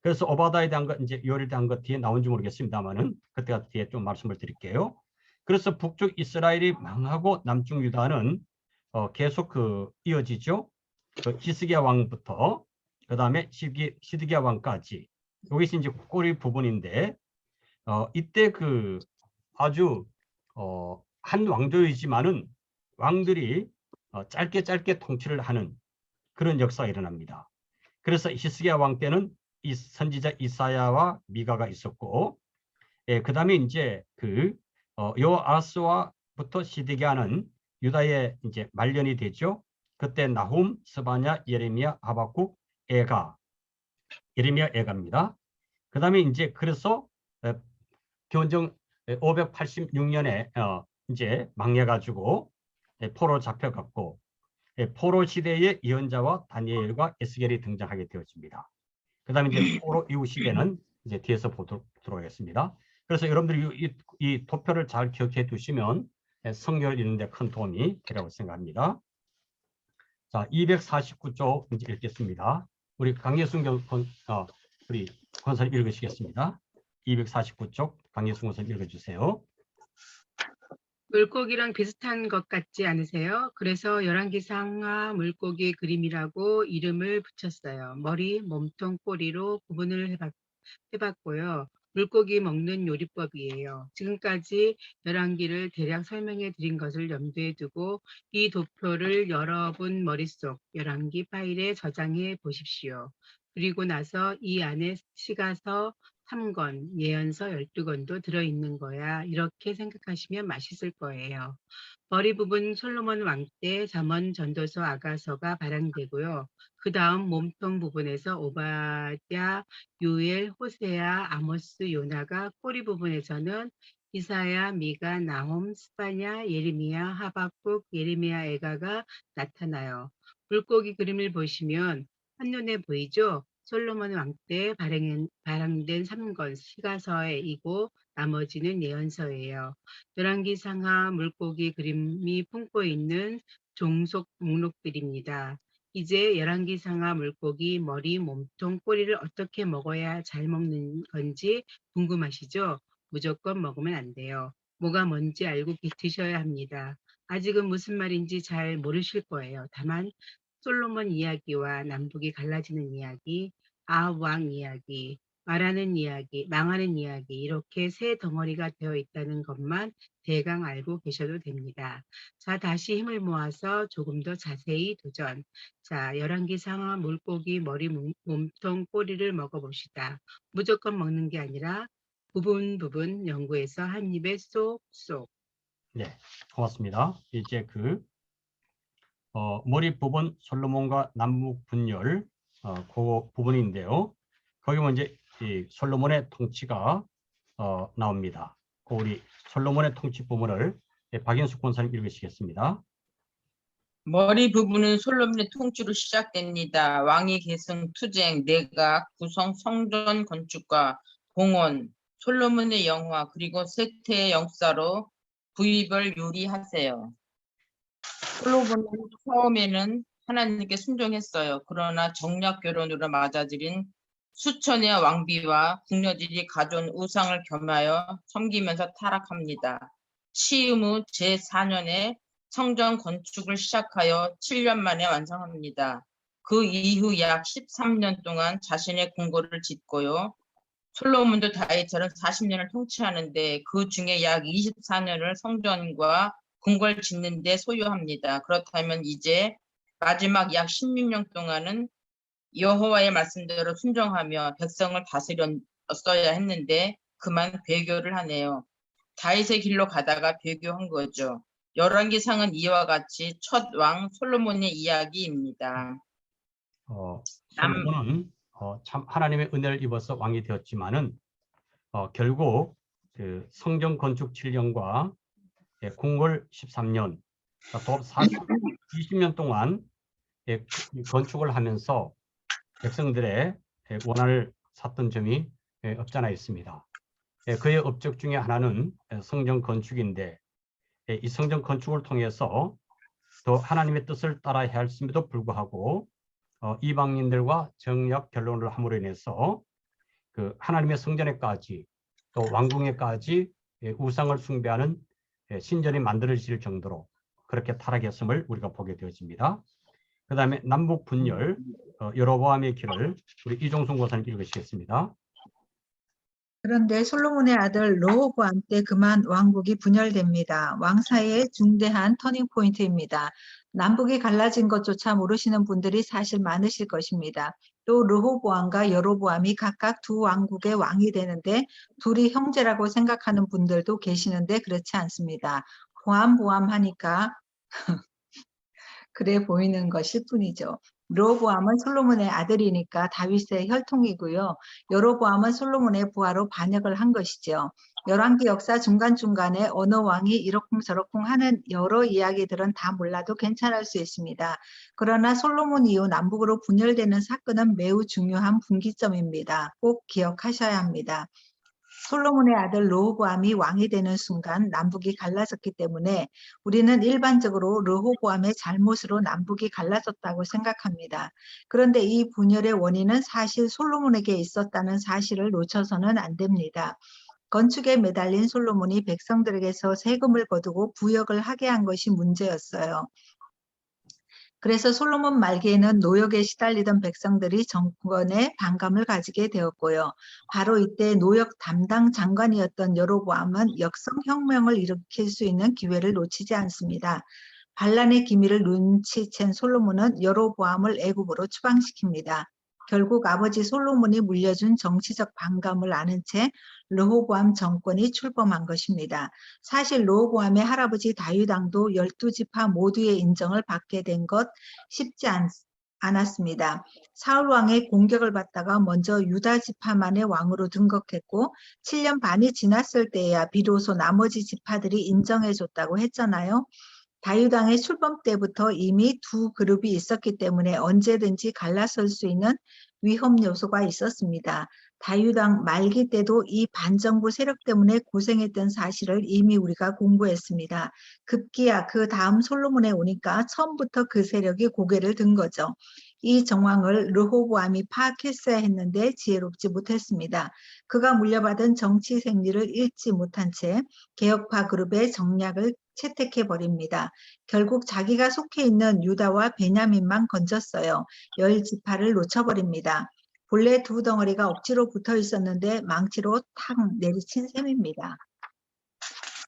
그래서 오바다에 대한 것, 이제 요엘에 대한 것 뒤에 나온지 모르겠습니다만은 그때가 뒤에 좀 말씀을 드릴게요. 그래서 북쪽 이스라엘이 망하고 남쪽 유다는 계속 그 이어지죠. 그 히스기야 왕부터 그 다음에 시드기야 왕까지 여기서 이제 꼬리 부분인데 이때 그 아주 한 왕조이지만은 왕들이 짧게 통치를 하는 그런 역사가 일어납니다. 그래서 히스기야 왕 때는 이 선지자 이사야와 미가가 있었고, 그 다음에 이제 그 여호아스와부터 시드기야는 유다의 이제 말년이 되죠. 그때 나훔, 스바냐, 예레미야, 하박국, 에가, 예레미야, 에가입니다. 그 다음에 이제 그래서 기원전 586년에 이제 망해가지고 포로 잡혀갔고 포로 시대의 예언자와 다니엘과 에스겔이 등장하게 되어집니다. 그 다음에 이제 포로 이후 시대는 이제 뒤에서 보도록 하겠습니다. 그래서 여러분들이 이 도표를 잘 기억해 두시면 성경을 읽는 데 큰 도움이 되라고 생각합니다. 자, 249쪽 이제 읽겠습니다. 우리 강예순 우리 권사님 읽으시겠습니다. 249쪽 강예순 권사님 읽어주세요. 물고기랑 비슷한 것 같지 않으세요? 그래서 열왕기상하 물고기 그림이라고 이름을 붙였어요. 머리, 몸통, 꼬리로 구분을 해봤고요. 물고기 먹는 요리법이에요. 지금까지 열왕기를 대략 설명해 드린 것을 염두에 두고 이 도표를 여러분 머릿속 열왕기 파일에 저장해 보십시오. 그리고 나서 이 안에 시가서 3권, 예언서 12권도 들어있는 거야. 이렇게 생각하시면 맛있을 거예요. 머리 부분 솔로몬 왕 때 잠언, 전도서, 아가서가 발행되고요. 그 다음 몸통 부분에서 오바댜, 요엘, 호세아, 아모스, 요나가, 꼬리 부분에서는 이사야, 미가, 나홈, 스바냐, 예레미야, 하박국, 예레미야, 에가가 나타나요. 물고기 그림을 보시면 한눈에 보이죠? 솔로몬 왕 때 발행된 3권 시가서이고 나머지는 예언서예요. 열왕기상하 물고기 그림이 품고 있는 종속 목록들입니다. 이제 열왕기상하 물고기 머리, 몸통, 꼬리를 어떻게 먹어야 잘 먹는 건지 궁금하시죠? 무조건 먹으면 안 돼요. 뭐가 뭔지 알고 드셔야 합니다. 아직은 무슨 말인지 잘 모르실 거예요. 다만 솔로몬 이야기와 남북이 갈라지는 이야기, 아합 이야기, 말하는 이야기, 망하는 이야기 이렇게 세 덩어리가 되어 있다는 것만 대강 알고 계셔도 됩니다. 자, 다시 힘을 모아서 조금 더 자세히 도전. 자, 열왕기상하 물고기 머리, 몸통, 꼬리를 먹어봅시다. 무조건 먹는 게 아니라 부분 연구해서 한 입에 쏙쏙. 네, 고맙습니다. 이제 그 머리 부분 솔로몬과 남북 분열 그 부분인데요. 거기 먼저 이 솔로몬의 통치가 나옵니다. 그 우리 솔로몬의 통치 부분을 박인숙 권사님 읽으시겠습니다. 머리 부분은 솔로몬의 통치로 시작됩니다. 왕위 계승, 투쟁, 내각, 구성, 성전 건축과 공원, 솔로몬의 영화 그리고 세태의 역사로 부입을 요리하세요. 솔로몬은 처음에는 하나님께 순종했어요. 그러나 정략 결혼으로 맞아들인 수천의 왕비와 궁녀들이 가져온 우상을 겸하여 섬기면서 타락합니다. 취임 후 제4년에 성전 건축을 시작하여 7년 만에 완성합니다. 그 이후 약 13년 동안 자신의 궁궐을 짓고요. 솔로몬도 다윗처럼 40년을 통치하는데 그 중에 약 24년을 성전과 궁궐 짓는 데 소요합니다. 그렇다면 이제 마지막 약 16년 동안은 여호와의 말씀대로 순종하며 백성을 다스렸어야 했는데 그만 배교를 하네요. 다윗의 길로 가다가 배교한 거죠. 열왕기상은 이와 같이 첫 왕 솔로몬의 이야기입니다. 솔로몬은 참 하나님의 은혜를 입어서 왕이 되었지만은 결국 그 성전 건축 7년과 궁궐 13년, 또 20년 동안 건축을 하면서 백성들의 원한을 샀던 점이 없지 않아 있습니다. 그의 업적 중에 하나는 성전 건축인데 이 성전 건축을 통해서 또 하나님의 뜻을 따라야 했음에도 불구하고 이방인들과 정략 결론을 함으로 인해서 그 하나님의 성전에까지 또 왕궁에까지 우상을 숭배하는 신전이 만들어질 정도로 그렇게 타락했음을 우리가 보게 되어집니다. 그 다음에 남북 분열, 여로보암의 길을 우리 이종순 고사님 읽으시겠습니다. 그런데 솔로몬의 아들 르호보암 때 그만 왕국이 분열됩니다. 왕사의 중대한 터닝 포인트입니다. 남북이 갈라진 것조차 모르시는 분들이 사실 많으실 것입니다. 또 르호보암과 여로보암이 각각 두 왕국의 왕이 되는데 둘이 형제라고 생각하는 분들도 계시는데 그렇지 않습니다. 보암 하니까 그래 보이는 것일 뿐이죠. 르호보암은 솔로몬의 아들이니까 다윗의 혈통이고요. 여로보암은 솔로몬의 부하로 반역을 한 것이죠. 열왕기 역사 중간중간에 어느 왕이 이러쿵저러쿵 하는 여러 이야기들은 다 몰라도 괜찮을 수 있습니다. 그러나 솔로몬 이후 남북으로 분열되는 사건은 매우 중요한 분기점입니다. 꼭 기억하셔야 합니다. 솔로몬의 아들 르호보암이 왕이 되는 순간 남북이 갈라졌기 때문에 우리는 일반적으로 르호보암의 잘못으로 남북이 갈라졌다고 생각합니다. 그런데 이 분열의 원인은 사실 솔로몬에게 있었다는 사실을 놓쳐서는 안 됩니다. 건축에 매달린 솔로몬이 백성들에게서 세금을 거두고 부역을 하게 한 것이 문제였어요. 그래서 솔로몬 말기에는 노역에 시달리던 백성들이 정권에 반감을 가지게 되었고요. 바로 이때 노역 담당 장관이었던 여로보암은 역성혁명을 일으킬 수 있는 기회를 놓치지 않습니다. 반란의 기미를 눈치챈 솔로몬은 여로보암을 애굽으로 추방시킵니다. 결국 아버지 솔로몬이 물려준 정치적 반감을 아는 채 르호보암 정권이 출범한 것입니다. 사실 르호보암의 할아버지 다윗 왕도 12지파 모두의 인정을 받게 된 것 쉽지 않았습니다. 사울 왕의 공격을 받다가 먼저 유다 지파만의 왕으로 등극했고 7년 반이 지났을 때야 비로소 나머지 지파들이 인정해줬다고 했잖아요. 다윗 왕의 출범 때부터 이미 두 그룹이 있었기 때문에 언제든지 갈라설 수 있는 위험 요소가 있었습니다. 다윗 왕 말기 때도 이 반정부 세력 때문에 고생했던 사실을 이미 우리가 공부했습니다. 급기야 그 다음 솔로몬에 오니까 처음부터 그 세력이 고개를 든 거죠. 이 정황을 르호보암이 파악했어야 했는데 지혜롭지 못했습니다. 그가 물려받은 정치 생리를 잃지 못한 채 개혁파 그룹의 정략을 채택해버립니다. 결국 자기가 속해 있는 유다와 베냐민만 건졌어요. 10지파를 놓쳐버립니다. 본래 두 덩어리가 억지로 붙어 있었는데 망치로 탁 내리친 셈입니다.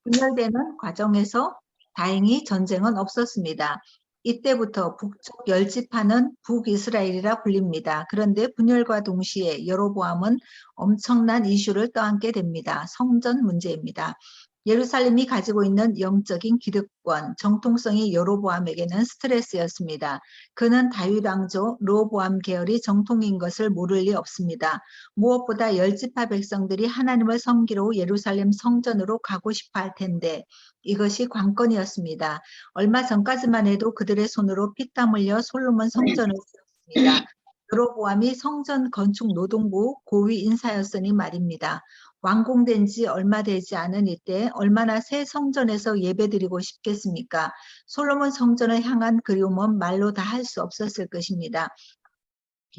분열되는 과정에서 다행히 전쟁은 없었습니다. 이때부터 북쪽 10지파는 북이스라엘이라 불립니다. 그런데 분열과 동시에 여로보암은 엄청난 이슈를 떠안게 됩니다. 성전 문제입니다. 예루살렘이 가지고 있는 영적인 기득권, 정통성이 여로보암에게는 스트레스였습니다. 그는 다윗 왕조 르호보암 계열이 정통인 것을 모를 리 없습니다. 무엇보다 10지파 백성들이 하나님을 섬기러 예루살렘 성전으로 가고 싶어 할 텐데 이것이 관건이었습니다. 얼마 전까지만 해도 그들의 손으로 피땀 흘려 솔로몬 성전을 세웠습니다. 여로보암이 성전 건축 노동부 고위 인사였으니 말입니다. 완공된 지 얼마 되지 않은 이때 얼마나 새 성전에서 예배드리고 싶겠습니까? 솔로몬 성전을 향한 그리움은 말로 다 할 수 없었을 것입니다.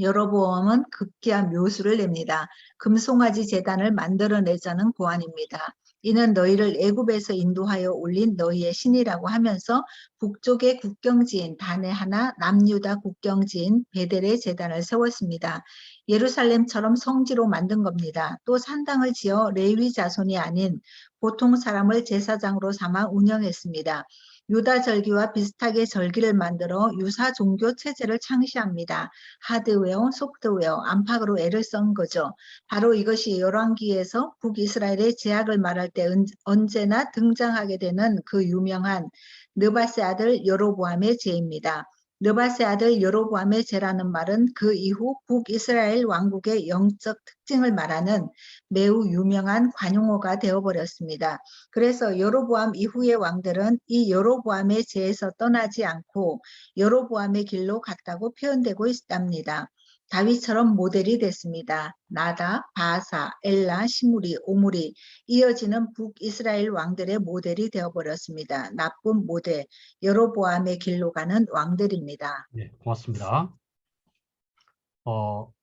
여로보암은 급기야 묘수를 냅니다. 금송아지 제단을 만들어내자는 고안입니다. 이는 너희를 애굽에서 인도하여 올린 너희의 신이라고 하면서 북쪽의 국경지인 단에 하나, 남유다 국경지인 베델의 제단을 세웠습니다. 예루살렘처럼 성지로 만든 겁니다. 또 산당을 지어 레위 자손이 아닌 보통 사람을 제사장으로 삼아 운영했습니다. 유다 절기와 비슷하게 절기를 만들어 유사 종교 체제를 창시합니다. 하드웨어, 소프트웨어, 안팎으로 애를 쓴 거죠. 바로 이것이 열왕기에서 북이스라엘의 제약을 말할 때 언제나 등장하게 되는 그 유명한 느밧의 아들 여로보암의 죄입니다. 느밧의 아들 여로보암의 죄라는 말은 그 이후 북이스라엘 왕국의 영적 특징을 말하는 매우 유명한 관용어가 되어버렸습니다. 그래서 여로보암 이후의 왕들은 이 여로보암의 죄에서 떠나지 않고 여로보암의 길로 갔다고 표현되고 있답니다. 다윗처럼 모델이 됐습니다. 나다, 바사, 엘라, 시므리, 오므리 이어지는 북이스라엘 왕들의 모델이 되어버렸습니다. 나쁜 모델, 여로보암의 길로 가는 왕들입니다. 네, 고맙습니다.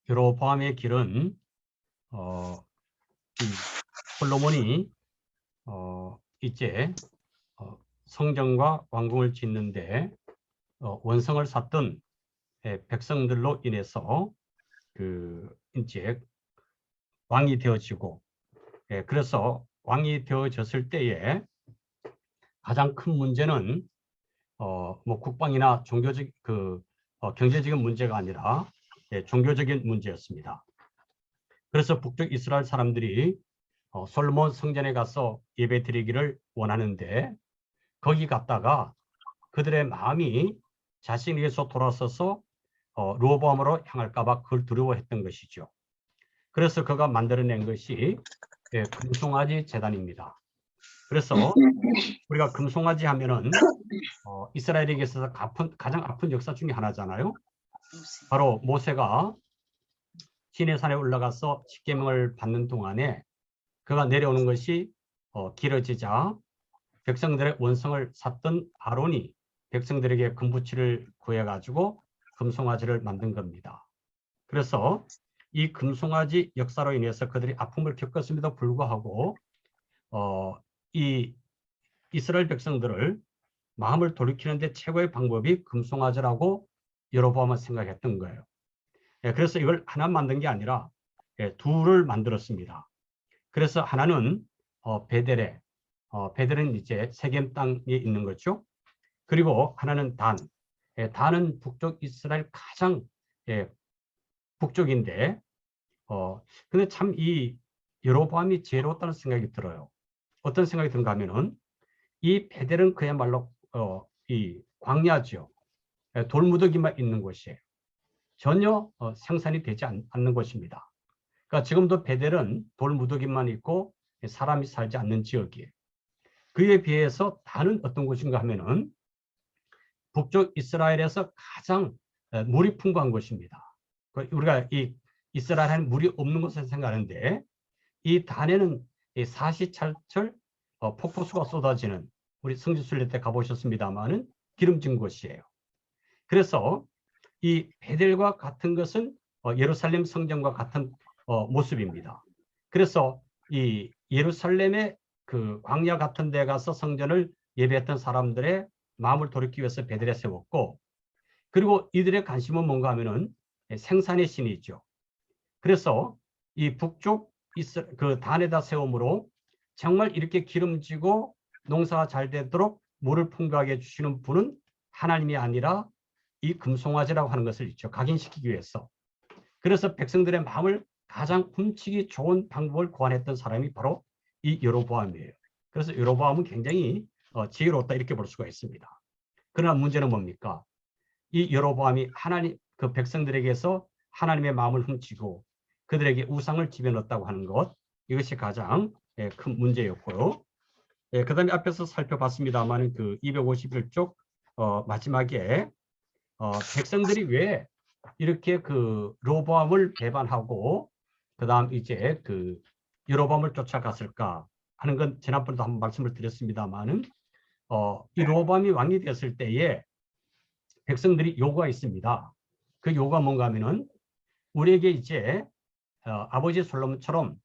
여로보암의 길은 이 솔로몬이 이제 성전과 왕궁을 짓는데 원성을 샀던 백성들로 인해서 이제 왕이 되어지고, 그래서 왕이 되어졌을 때에 가장 큰 문제는 뭐 국방이나 종교적 경제적인 문제가 아니라 종교적인 문제였습니다. 그래서 북쪽 이스라엘 사람들이 솔로몬 성전에 가서 예배 드리기를 원하는데, 거기 갔다가 그들의 마음이 자신에게서 돌아서서 르호보암으로 향할까봐 그걸 두려워했던 것이죠. 그래서 그가 만들어낸 것이 금송아지 제단입니다. 그래서 우리가 금송아지 하면은 이스라엘에게 있어서 가장 아픈 역사 중에 하나잖아요. 바로 모세가 시내산에 올라가서 십계명을 받는 동안에 그가 내려오는 것이 길어지자 백성들의 원성을 샀던 아론이 백성들에게 금부치를 구해가지고 금송아지를 만든 겁니다. 그래서 이 금송아지 역사로 인해서 그들이 아픔을 겪었음에도 불구하고 이 이스라엘 백성들을 마음을 돌이키는데 최고의 방법이 금송아지라고 여로보암은 생각했던 거예요. 그래서 이걸 하나 만든 게 아니라 둘을 만들었습니다. 그래서 하나는 베델에, 베델은 이제 세겜 땅에 있는 거죠. 그리고 하나는 단, 단은 북쪽 이스라엘 가장 북쪽인데, 근데 참 이 여로보암이 지혜로웠다는 생각이 들어요. 어떤 생각이 드는가 하면은 이 베델은 그야말로 이 광야죠. 돌무더기만 있는 곳이에요. 전혀 생산이 되지 않는 곳입니다. 그러니까 지금도 베델은 돌무더기만 있고 사람이 살지 않는 지역이에요. 그에 비해서 단은 어떤 곳인가 하면은 북쪽 이스라엘에서 가장 물이 풍부한 곳입니다. 우리가 이 이스라엘에는 물이 없는 곳을 생각하는데, 이 단에는 사시찰철 폭포수가 쏟아지는, 우리 성지순례 때 가보셨습니다마는 기름진 곳이에요. 그래서 이 베델과 같은 것은 예루살렘 성전과 같은 모습입니다. 그래서 이 예루살렘의 그 광야 같은 데 가서 성전을 예배했던 사람들의 마음을 돌이키기 위해서 베델에 세웠고, 그리고 이들의 관심은 뭔가 하면은 생산의 신이죠. 그래서 이 북쪽 그 단에다 세움으로 정말 이렇게 기름지고 농사가 잘 되도록 물을 풍부하게 해주시는 분은 하나님이 아니라 이 금송아지라고 하는 것을 있죠. 각인시키기 위해서. 그래서 백성들의 마음을 가장 훔치기 좋은 방법을 고안했던 사람이 바로 이 여로보암이에요. 그래서 여로보암은 굉장히 지혜로웠다 이렇게 볼 수가 있습니다. 그러나 문제는 뭡니까? 이 여로보암이 하나님 그 백성들에게서 하나님의 마음을 훔치고 그들에게 우상을 집어넣었다고 하는 것, 이것이 가장 큰 문제였고요. 그다음에 앞에서 살펴봤습니다만 그 251쪽 마지막에 백성들이 왜 이렇게 그 르호보암을 배반하고 그다음 이제 그 여로보암을 쫓아갔을까 하는 건 지난번에도 한번 말씀을 드렸습니다만은 이 르호보암이 왕이 되었을 때에 백성들이 요구가 있습니다. 그 요구가 뭔가 하면은 우리에게 이제 아버지 솔로몬처럼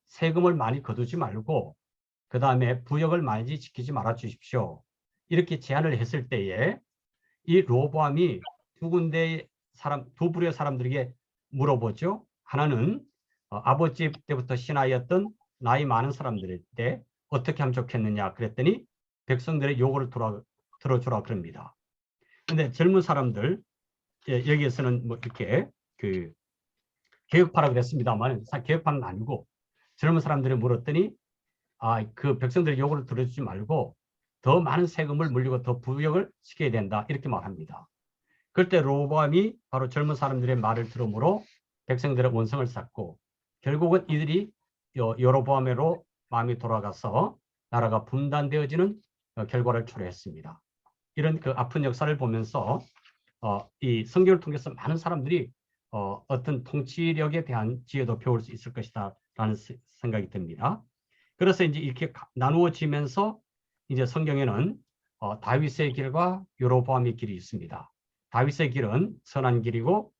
세금을 많이 거두지 말고 그 다음에 부역을 많이 지키지 말아 주십시오. 이렇게 제안을 했을 때에 이 르호보암이 두 부류의 사람들에게 물어보죠. 하나는 아버지 때부터 신하였던 나이 많은 사람들인데 어떻게 하면 좋겠느냐 그랬더니 백성들의 요구를 들어주라 그럽니다. 근데 젊은 사람들 여기에서는 뭐 이렇게 그 개혁파라고 그랬습니다만 개혁파는 아니고 젊은 사람들이 물었더니 그 백성들의 요구를 들어주지 말고 더 많은 세금을 물리고 더 부역을 시켜야 된다 이렇게 말합니다. 그때 르호보암이 바로 젊은 사람들의 말을 들으므로 백성들의 원성을 쌓고 결국은 이들이 여로보암으로 마음이 돌아가서 나라가 분단되어지는 결과를 초래했습니다. 이런 그 아픈 역사를 보면서 이 성경을 통해서 많은 사람들이 어떤 통치력에 대한 지혜도 배울 수 있을 것이다라는 생각이 듭니다. 그래서 이제 이렇게 나누어지면서 이제 성경에는 다윗의 길과 여로보암의 길이 있습니다. 다윗의 길은 선한 길이고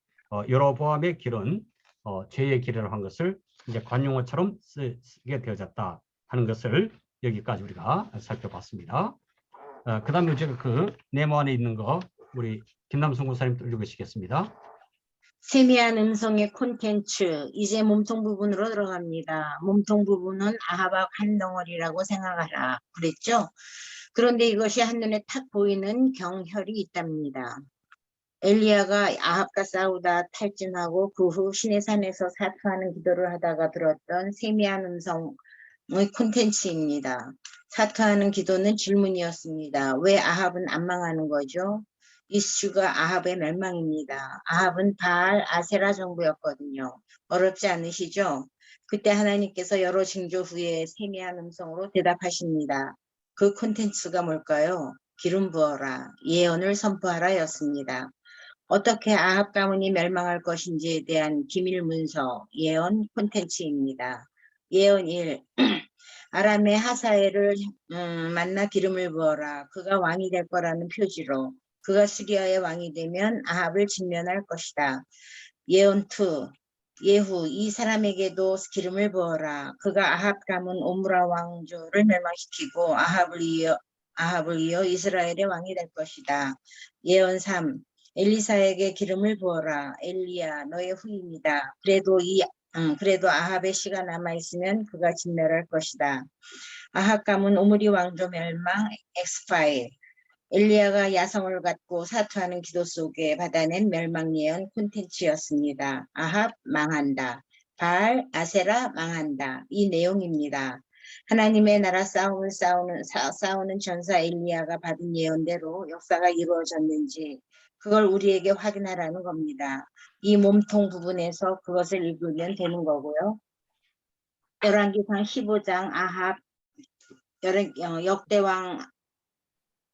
여로보암의 길은 죄의 길이라고 한 것을 이제 관용어처럼 쓰게 되어졌다 하는 것을 여기까지 우리가 살펴봤습니다. 그다음에 이제 그 네모 안에 있는 거 우리 김남순 권사님 또 읽으시겠습니다. 세미한 음성의 콘텐츠, 이제 몸통 부분으로 들어갑니다. 몸통 부분은 아합과 한 덩어리라고 생각하라 그랬죠. 그런데 이것이 한눈에 탁 보이는 경혈이 있답니다. 엘리야가 아합과 싸우다 탈진하고 그 후 시내산에서 사투하는 기도를 하다가 들었던 세미한 음성의 콘텐츠입니다. 사투하는 기도는 질문이었습니다. 왜 아합은 안 망하는 거죠? 이슈가 아합의 멸망입니다. 아합은 바알 아세라 정부였거든요. 어렵지 않으시죠? 그때 하나님께서 여러 징조 후에 세미한 음성으로 대답하십니다. 그 콘텐츠가 뭘까요? 기름 부어라, 예언을 선포하라 였습니다. 어떻게 아합 가문이 멸망할 것인지에 대한 기밀 문서, 예언 콘텐츠입니다. 예언 1. 아람의 하사엘을 만나 기름을 부어라. 그가 왕이 될 거라는 표지로. 그가 시리아의 왕이 되면 아합을 진면할 것이다. 예언 2. 예후 이 사람에게도 기름을 부어라. 그가 아합 가문 오므라 왕조를 멸망시키고 아합을 이어 이스라엘의 왕이 될 것이다. 예언 3. 엘리사에게 기름을 부어라. 엘리야 너의 후임이다. 그래도 아합의 씨가 남아있으면 그가 진멸할 것이다. 아합 가문 오므리 왕조 멸망 엑스파일. 엘리야가 야성을 갖고 사투하는 기도 속에 받아낸 멸망 예언 콘텐츠였습니다. 아합 망한다. 바알 아세라 망한다. 이 내용입니다. 하나님의 나라 싸우는 전사 엘리야가 받은 예언대로 역사가 이루어졌는지 그걸 우리에게 확인하라는 겁니다. 이 몸통 부분에서 그것을 읽으면 되는 거고요. 열왕기상 15장 아합 역대왕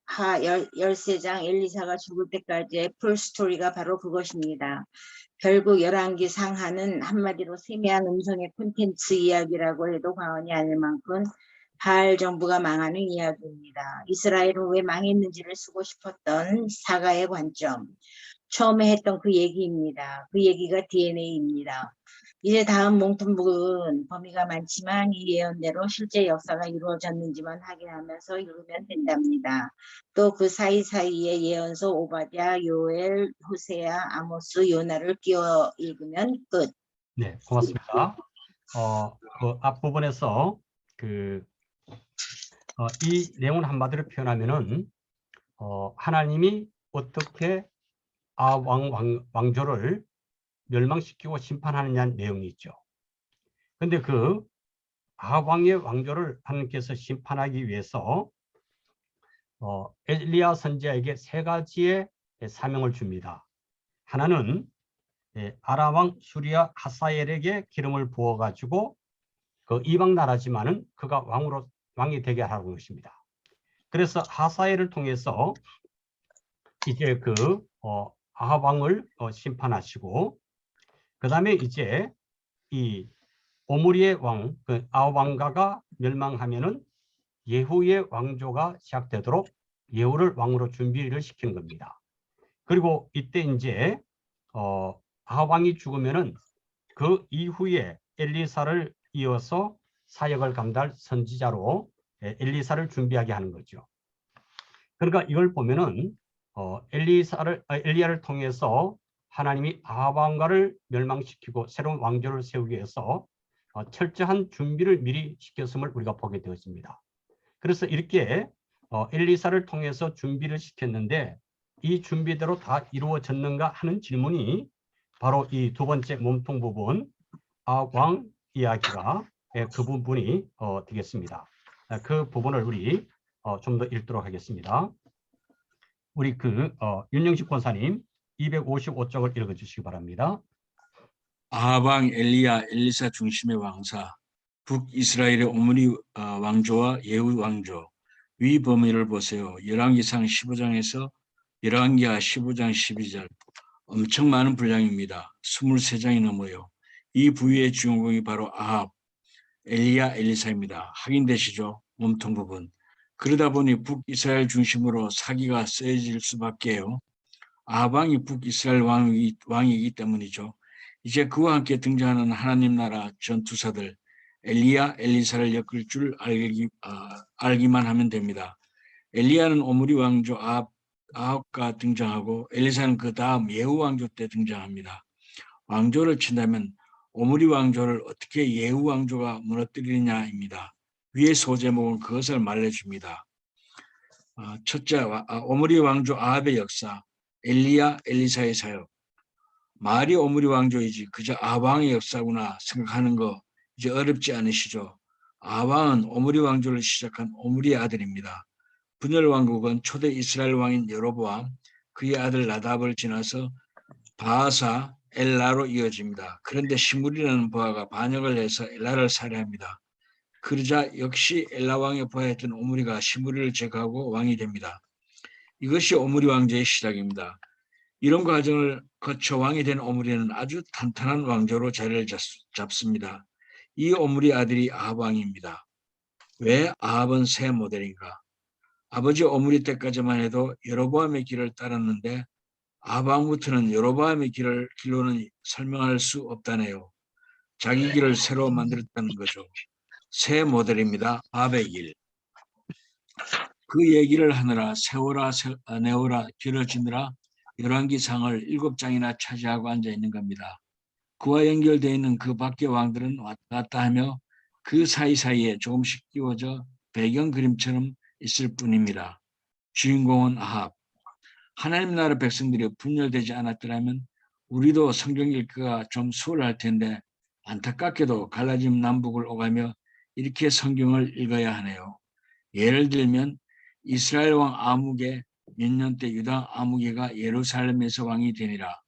13장 엘리사가 죽을 때까지의 풀스토리가 바로 그것입니다. 결국 열왕기 상하는 한마디로 세미한 음성의 콘텐츠 이야기라고 해도 과언이 아닐 만큼 바알 정부가 망하는 이야기입니다. 이스라엘은 왜 망했는지를 쓰고 싶었던 사가의 관점. 처음에 했던 그 얘기입니다. 그 얘기가 DNA입니다. 이제 다음 몽통북은 범위가 많지만 이 예언대로 실제 역사가 이루어졌는지만 확인하면서 읽으면 된답니다. 또 그 사이사이에 예언서 오바댜, 요엘, 호세아, 아모스, 요나를 끼워 읽으면 끝. 네, 고맙습니다. 그 앞부분에서 이 내용을 한마디로 표현하면은 하나님이 어떻게 왕조를 멸망시키고 심판하느냐는 내용이 있죠. 그런데 그 아합왕의 왕조를 하나님께서 심판하기 위해서 엘리야 선지자에게 세 가지의 사명을 줍니다. 하나는 아람왕 수리아 하사엘에게 기름을 부어가지고 그 이방 나라지만은 그가 왕이 되게 하라는 것입니다. 그래서 하사엘을 통해서 이제 그 아합 왕을 심판하시고, 그 다음에 이제 이 오므리의 왕, 그 아합 왕가가 멸망하면은 예후의 왕조가 시작되도록 예후를 왕으로 준비를 시키는 겁니다. 그리고 이때 이제 아합 왕이 죽으면은 그 이후에 엘리사를 이어서 사역을 감당할 선지자로 엘리사를 준비하게 하는 거죠. 그러니까 이걸 보면은 엘리야를 통해서 하나님이 아합 왕가를 멸망시키고 새로운 왕조를 세우기 위해서 철저한 준비를 미리 시켰음을 우리가 보게 되었습니다. 그래서 이렇게 엘리사를 통해서 준비를 시켰는데 이 준비대로 다 이루어졌는가 하는 질문이 바로 이 두 번째 몸통 부분 아합 왕 이야기가 그 부분이 되겠습니다. 그 부분을 우리 좀 더 읽도록 하겠습니다. 우리 윤영식 권사님 255쪽을 읽어주시기 바랍니다. 아합 왕 엘리사 중심의 왕사, 북이스라엘의 오므리 왕조와 예후 왕조, 위 범위를 보세요. 열왕기상 15장에서 열왕기하 15장 12절, 엄청 많은 분량입니다. 23장이 넘어요. 이 부위의 주인공이 바로 아합, 엘리야, 엘리사입니다. 확인되시죠? 몸통 부분. 그러다 보니 북이스라엘 중심으로 사기가 세질 수밖에요. 아합 왕이 북이스라엘 왕이기 때문이죠. 이제 그와 함께 등장하는 하나님 나라 전투사들 엘리야, 엘리사를 엮을 줄 알기만 하면 됩니다. 엘리야는 오므리 왕조 아합과 등장하고 엘리사는 그 다음 예후 왕조 때 등장합니다. 왕조를 친다면 오므리 왕조를 어떻게 예후 왕조가 무너뜨리느냐입니다. 위의 소제목은 그것을 말해줍니다. 첫째, 오므리 왕조 아합의 역사, 엘리야, 엘리사의 사역. 말이 오므리 왕조이지 그저 아합 왕의 역사구나 생각하는 거 이제 어렵지 않으시죠? 아합 왕은 오므리 왕조를 시작한 오므리의 아들입니다. 분열 왕국은 초대 이스라엘 왕인 여로보암, 그의 아들 나답을 지나서 바하사, 엘라로 이어집니다. 그런데 시므리라는 부하가 반역을 해서 엘라를 살해합니다. 그러자 역시 엘라 왕의 부하였던 오므리가 시므리를 제거하고 왕이 됩니다. 이것이 오므리 왕조의 시작입니다. 이런 과정을 거쳐 왕이 된 오므리는 아주 탄탄한 왕조로 자리를 잡습니다. 이 오므리 아들이 아합 왕입니다. 왜 아합은 새 모델인가? 아버지 오므리 때까지만 해도 여로보암의 길을 따랐는데 아합 왕부터는 여로보암의 길로는 설명할 수 없다네요. 자기 길을 새로 만들었다는 거죠. 새 모델입니다. 아합의 길. 그 얘기를 하느라 세워라 내오라 길어지느라 열왕기상을 7장이나 차지하고 앉아있는 겁니다. 그와 연결되어 있는 그 밖의 왕들은 왔다 갔다 하며 그 사이사이에 조금씩 끼워져 배경 그림처럼 있을 뿐입니다. 주인공은 아합. 하나님 나라 백성들이 분열되지 않았더라면 우리도 성경 읽기가 좀 수월할 텐데 안타깝게도 갈라진 남북을 오가며 이렇게 성경을 읽어야 하네요. 예를 들면 이스라엘 왕 아무개 몇 년 때 유다 아무개가 예루살렘에서 왕이 되니라.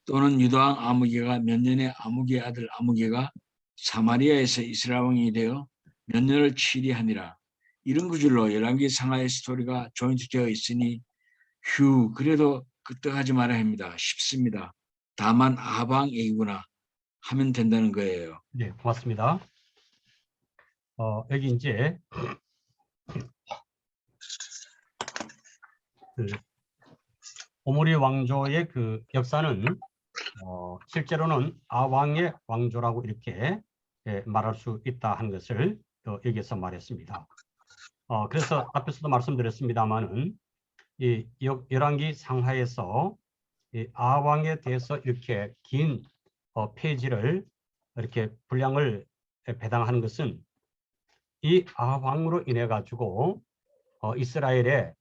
또는 유다 왕 아무개가 몇 년에 아무개의 아들 아무개가 사마리아에서 이스라엘 왕이 되어 몇 년을 치리하니라. 이런 구절로 열왕기 상하의 스토리가 조인트되어 있으니 그래도 끄떡하지 말아야 합니다. 쉽습니다. 다만 아합 왕 얘기구나 하면 된다는 거예요. 네, 고맙습니다. 여기 이제 오므리 왕조의 그 역사는 실제로는 아왕의 왕조라고 이렇게 말할 수 있다 하는 것을 여기서 말했습니다. 그래서 앞에서도 말씀드렸습니다만은 이 열왕기 상하에서 이 아왕에 대해서 이렇게 긴 페이지를 이렇게 분량을 배당하는 것은 이 아왕으로 인해 가지고 이스라엘의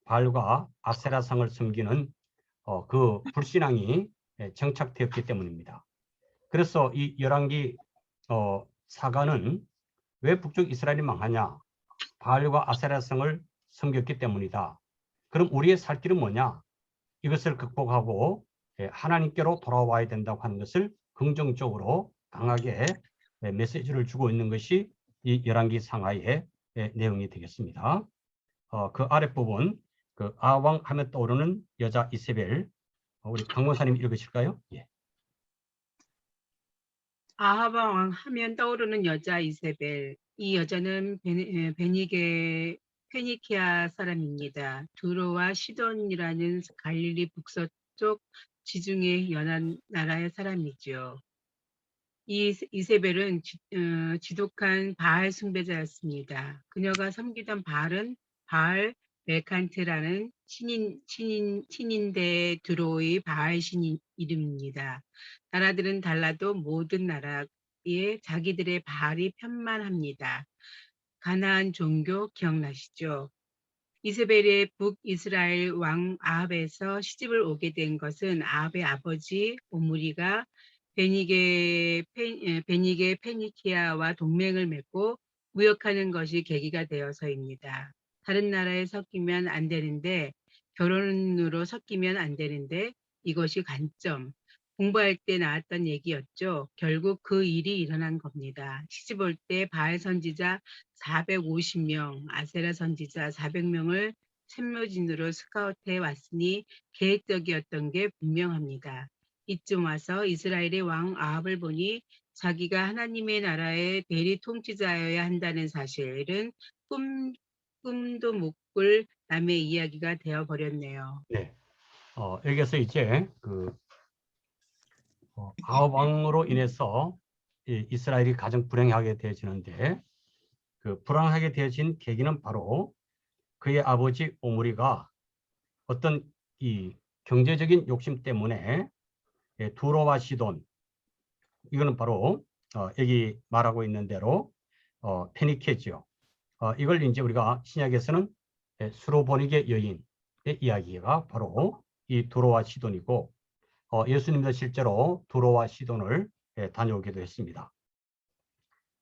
바알과 아세라상을 섬기는 그 불신앙이 정착되었기 때문입니다. 그래서 이 열왕기 사가는 왜 북쪽 이스라엘이 망하냐? 바알과 아세라상을 섬겼기 때문이다. 그럼 우리의 살 길은 뭐냐? 이것을 극복하고 하나님께로 돌아와야 된다고 하는 것을 긍정적으로 강하게 메시지를 주고 있는 것이 이 열왕기 상하의 내용이 되겠습니다. 그 아랫부분 그 아왕 하면 떠오르는 여자 이세벨, 우리 강모사님 읽으실까요? 예. 아합 왕 하면 떠오르는 여자 이세벨. 이 여자는 페니키아 사람입니다. 두로와 시돈이라는 갈릴리 북서쪽 지중해 연안 나라의 사람이죠. 이 이세벨은 지독한 바알 숭배자였습니다. 그녀가 섬기던 바알은 바알 멜칸트라는 신인대 두로의 바알 신 이름입니다. 나라들은 달라도 모든 나라에 자기들의 바알이 편만합니다. 가나안 종교 기억나시죠? 이세벨의 북이스라엘 왕 아합에서 시집을 오게 된 것은 아합의 아버지 오므리가 베니게 페니키아와 동맹을 맺고 무역하는 것이 계기가 되어서입니다. 다른 나라에 섞이면 안 되는데, 결혼으로 섞이면 안 되는데 이것이 관점. 공부할 때 나왔던 얘기였죠. 결국 그 일이 일어난 겁니다. 시집 올 때 바알 선지자 450명, 아세라 선지자 400명을 참모진으로 스카우트해 왔으니 계획적이었던 게 분명합니다. 이쯤 와서 이스라엘의 왕 아합을 보니 자기가 하나님의 나라의 대리 통치자여야 한다는 사실은 꿈도 못 꿀 남의 이야기가 되어버렸네요. 네. 여기서 이제 아합 왕으로 인해서 이스라엘이 가장 불행하게 되어지는데 그 불행하게 되어진 계기는 바로 그의 아버지 오므리가 어떤 이 경제적인 욕심 때문에 두로와 시돈, 이거는 바로 여기 말하고 있는 대로 페니케지요. 이걸 이제 우리가 신약에서는 수로보니게 여인의 이야기가 바로 이 두로와 시돈이고, 예수님도 실제로 두로와 시돈을 다녀오기도 했습니다.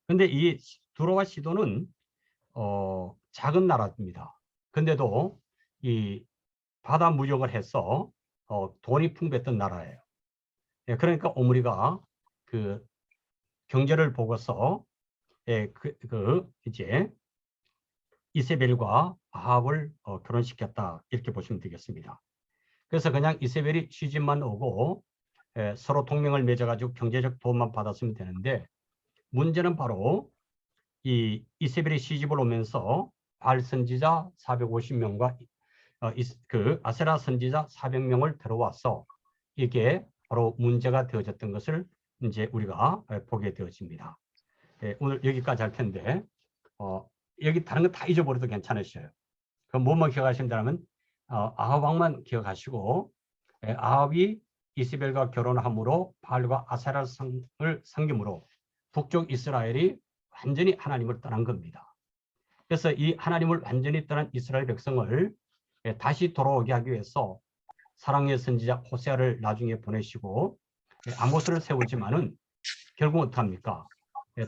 근데 이 두로와 시돈은 작은 나라입니다. 근데도 이 바다 무역을 해서 돈이 풍부했던 나라예요. 그러니까 오므리가 그 경제를 보고서 이제 이세벨과 아합을 결혼시켰다, 이렇게 보시면 되겠습니다. 그래서 그냥 이세벨이 시집만 오고 서로 동맹을 맺어가지고 경제적 도움만 받았으면 되는데, 문제는 바로 이 이세벨이 시집을 오면서 바알 선지자 450명과 그 아세라 선지자 400명을 데려와서 이게 바로 문제가 되어졌던 것을 이제 우리가 보게 되어집니다. 오늘 여기까지 할 텐데 여기 다른 거 다 잊어버려도 괜찮으셔요. 그럼 뭐만 기억하신다면 아합 왕만 기억하시고, 아합이 이세벨과 결혼함으로 바알과 아세라 성을 섬김으로 북쪽 이스라엘이 완전히 하나님을 떠난 겁니다. 그래서 이 하나님을 완전히 떠난 이스라엘 백성을 다시 돌아오게 하기 위해서 사랑의 선지자 호세아를 나중에 보내시고 아모스를 세우지만은 결국 어떡합니까?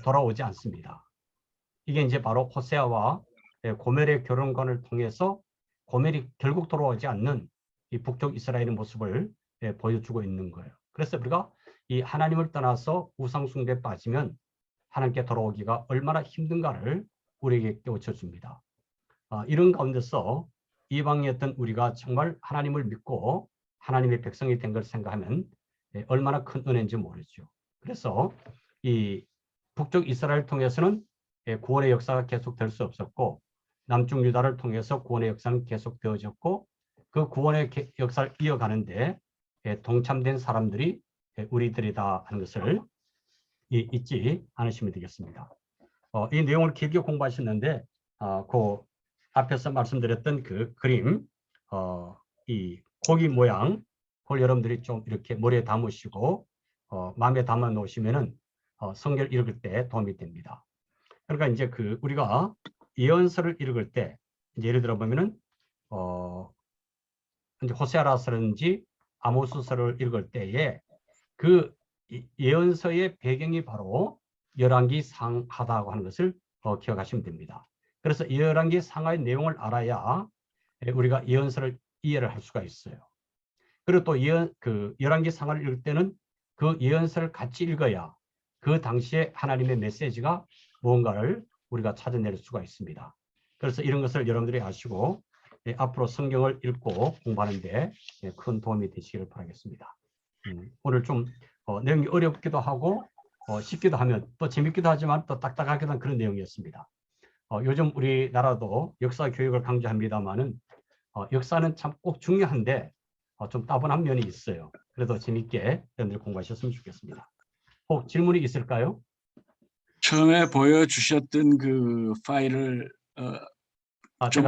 돌아오지 않습니다. 이게 이제 바로 호세아와 고멜의 결혼관을 통해서 고멜이 결국 돌아오지 않는 이 북쪽 이스라엘의 모습을 보여주고 있는 거예요. 그래서 우리가 이 하나님을 떠나서 우상숭배에 빠지면 하나님께 돌아오기가 얼마나 힘든가를 우리에게 깨우쳐 줍니다. 이런 가운데서 이방이었던 우리가 정말 하나님을 믿고 하나님의 백성이 된 걸 생각하면 얼마나 큰 은혜인지 모르죠. 그래서 이 북쪽 이스라엘을 통해서는 구원의 역사가 계속될 수 없었고, 남쪽 유다를 통해서 구원의 역사는 계속되어졌고, 그 구원의 역사를 이어가는데 동참된 사람들이 우리들이다 하는 것을 잊지 않으시면 되겠습니다. 이 내용을 길게 공부하셨는데 그 앞에서 말씀드렸던 그 그림, 이 고기 모양, 그걸 여러분들이 좀 이렇게 머리에 담으시고 마음에 담아 놓으시면은 성경을 읽을 때 도움이 됩니다. 그러니까 이제 우리가 예언서를 읽을 때 이제 예를 들어 보면은 이제 호세아라서든지 아모스서를 읽을 때에 그 예언서의 배경이 바로 열왕기 상하다고 하는 것을 기억하시면 됩니다. 그래서 열왕기 상하의 내용을 알아야 우리가 예언서를 이해를 할 수가 있어요. 그리고 또 열왕기 상하를 읽을 때는 그 예언서를 같이 읽어야 그 당시에 하나님의 메시지가 무언가를 우리가 찾아낼 수가 있습니다. 그래서 이런 것을 여러분들이 아시고 앞으로 성경을 읽고 공부하는 데 큰 도움이 되시기를 바라겠습니다. 오늘 좀 내용이 어렵기도 하고 쉽기도 하면 또 재밌기도 하지만 또 딱딱하기도 한 그런 내용이었습니다. 요즘 우리나라도 역사 교육을 강조합니다만은 역사는 참 꼭 중요한데 좀 따분한 면이 있어요. 그래도 재밌게 여러분들 공부하셨으면 좋겠습니다. 혹 질문이 있을까요? 처음에 보여주셨던 그 파일을 좀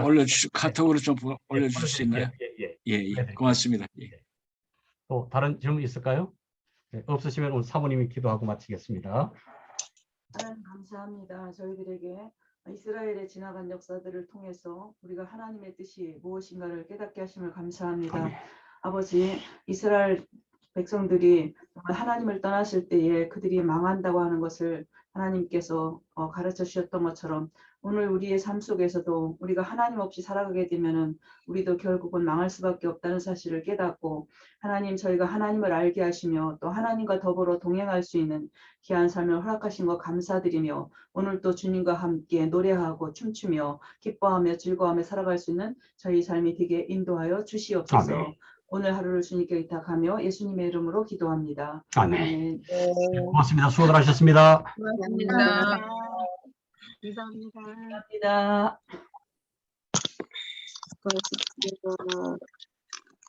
카톡으로 좀 올려주실 수 있나요? 예, 고맙습니다. 예. 또 다른 질문 있을까요? 없으시면 오늘 사모님이 기도하고 마치겠습니다. 하나님 감사합니다. 저희들에게 이스라엘의 지나간 역사들을 통해서 우리가 하나님의 뜻이 무엇인가를 깨닫게 하심을 감사합니다. 아멘. 아버지, 이스라엘 백성들이 정말 하나님을 떠났을 때에 그들이 망한다고 하는 것을 하나님께서 가르쳐 주셨던 것처럼 오늘 우리의 삶 속에서도 우리가 하나님 없이 살아가게 되면은 우리도 결국은 망할 수밖에 없다는 사실을 깨닫고 하나님 저희가 하나님을 알게 하시며 또 하나님과 더불어 동행할 수 있는 귀한 삶을 허락하신 것 감사드리며 오늘 또 주님과 함께 노래하고 춤추며 기뻐하며 즐거워하며 살아갈 수 있는 저희 삶이 되게 인도하여 주시옵소서. 아멘. 오늘 하루를 주님께 의탁하며 예수님의 이름으로 기도합니다. 아멘. 아멘. 고맙습니다. 수고들 하셨습니다. 감사합니다. 감사합니다. 감사합니다. 고맙습니다.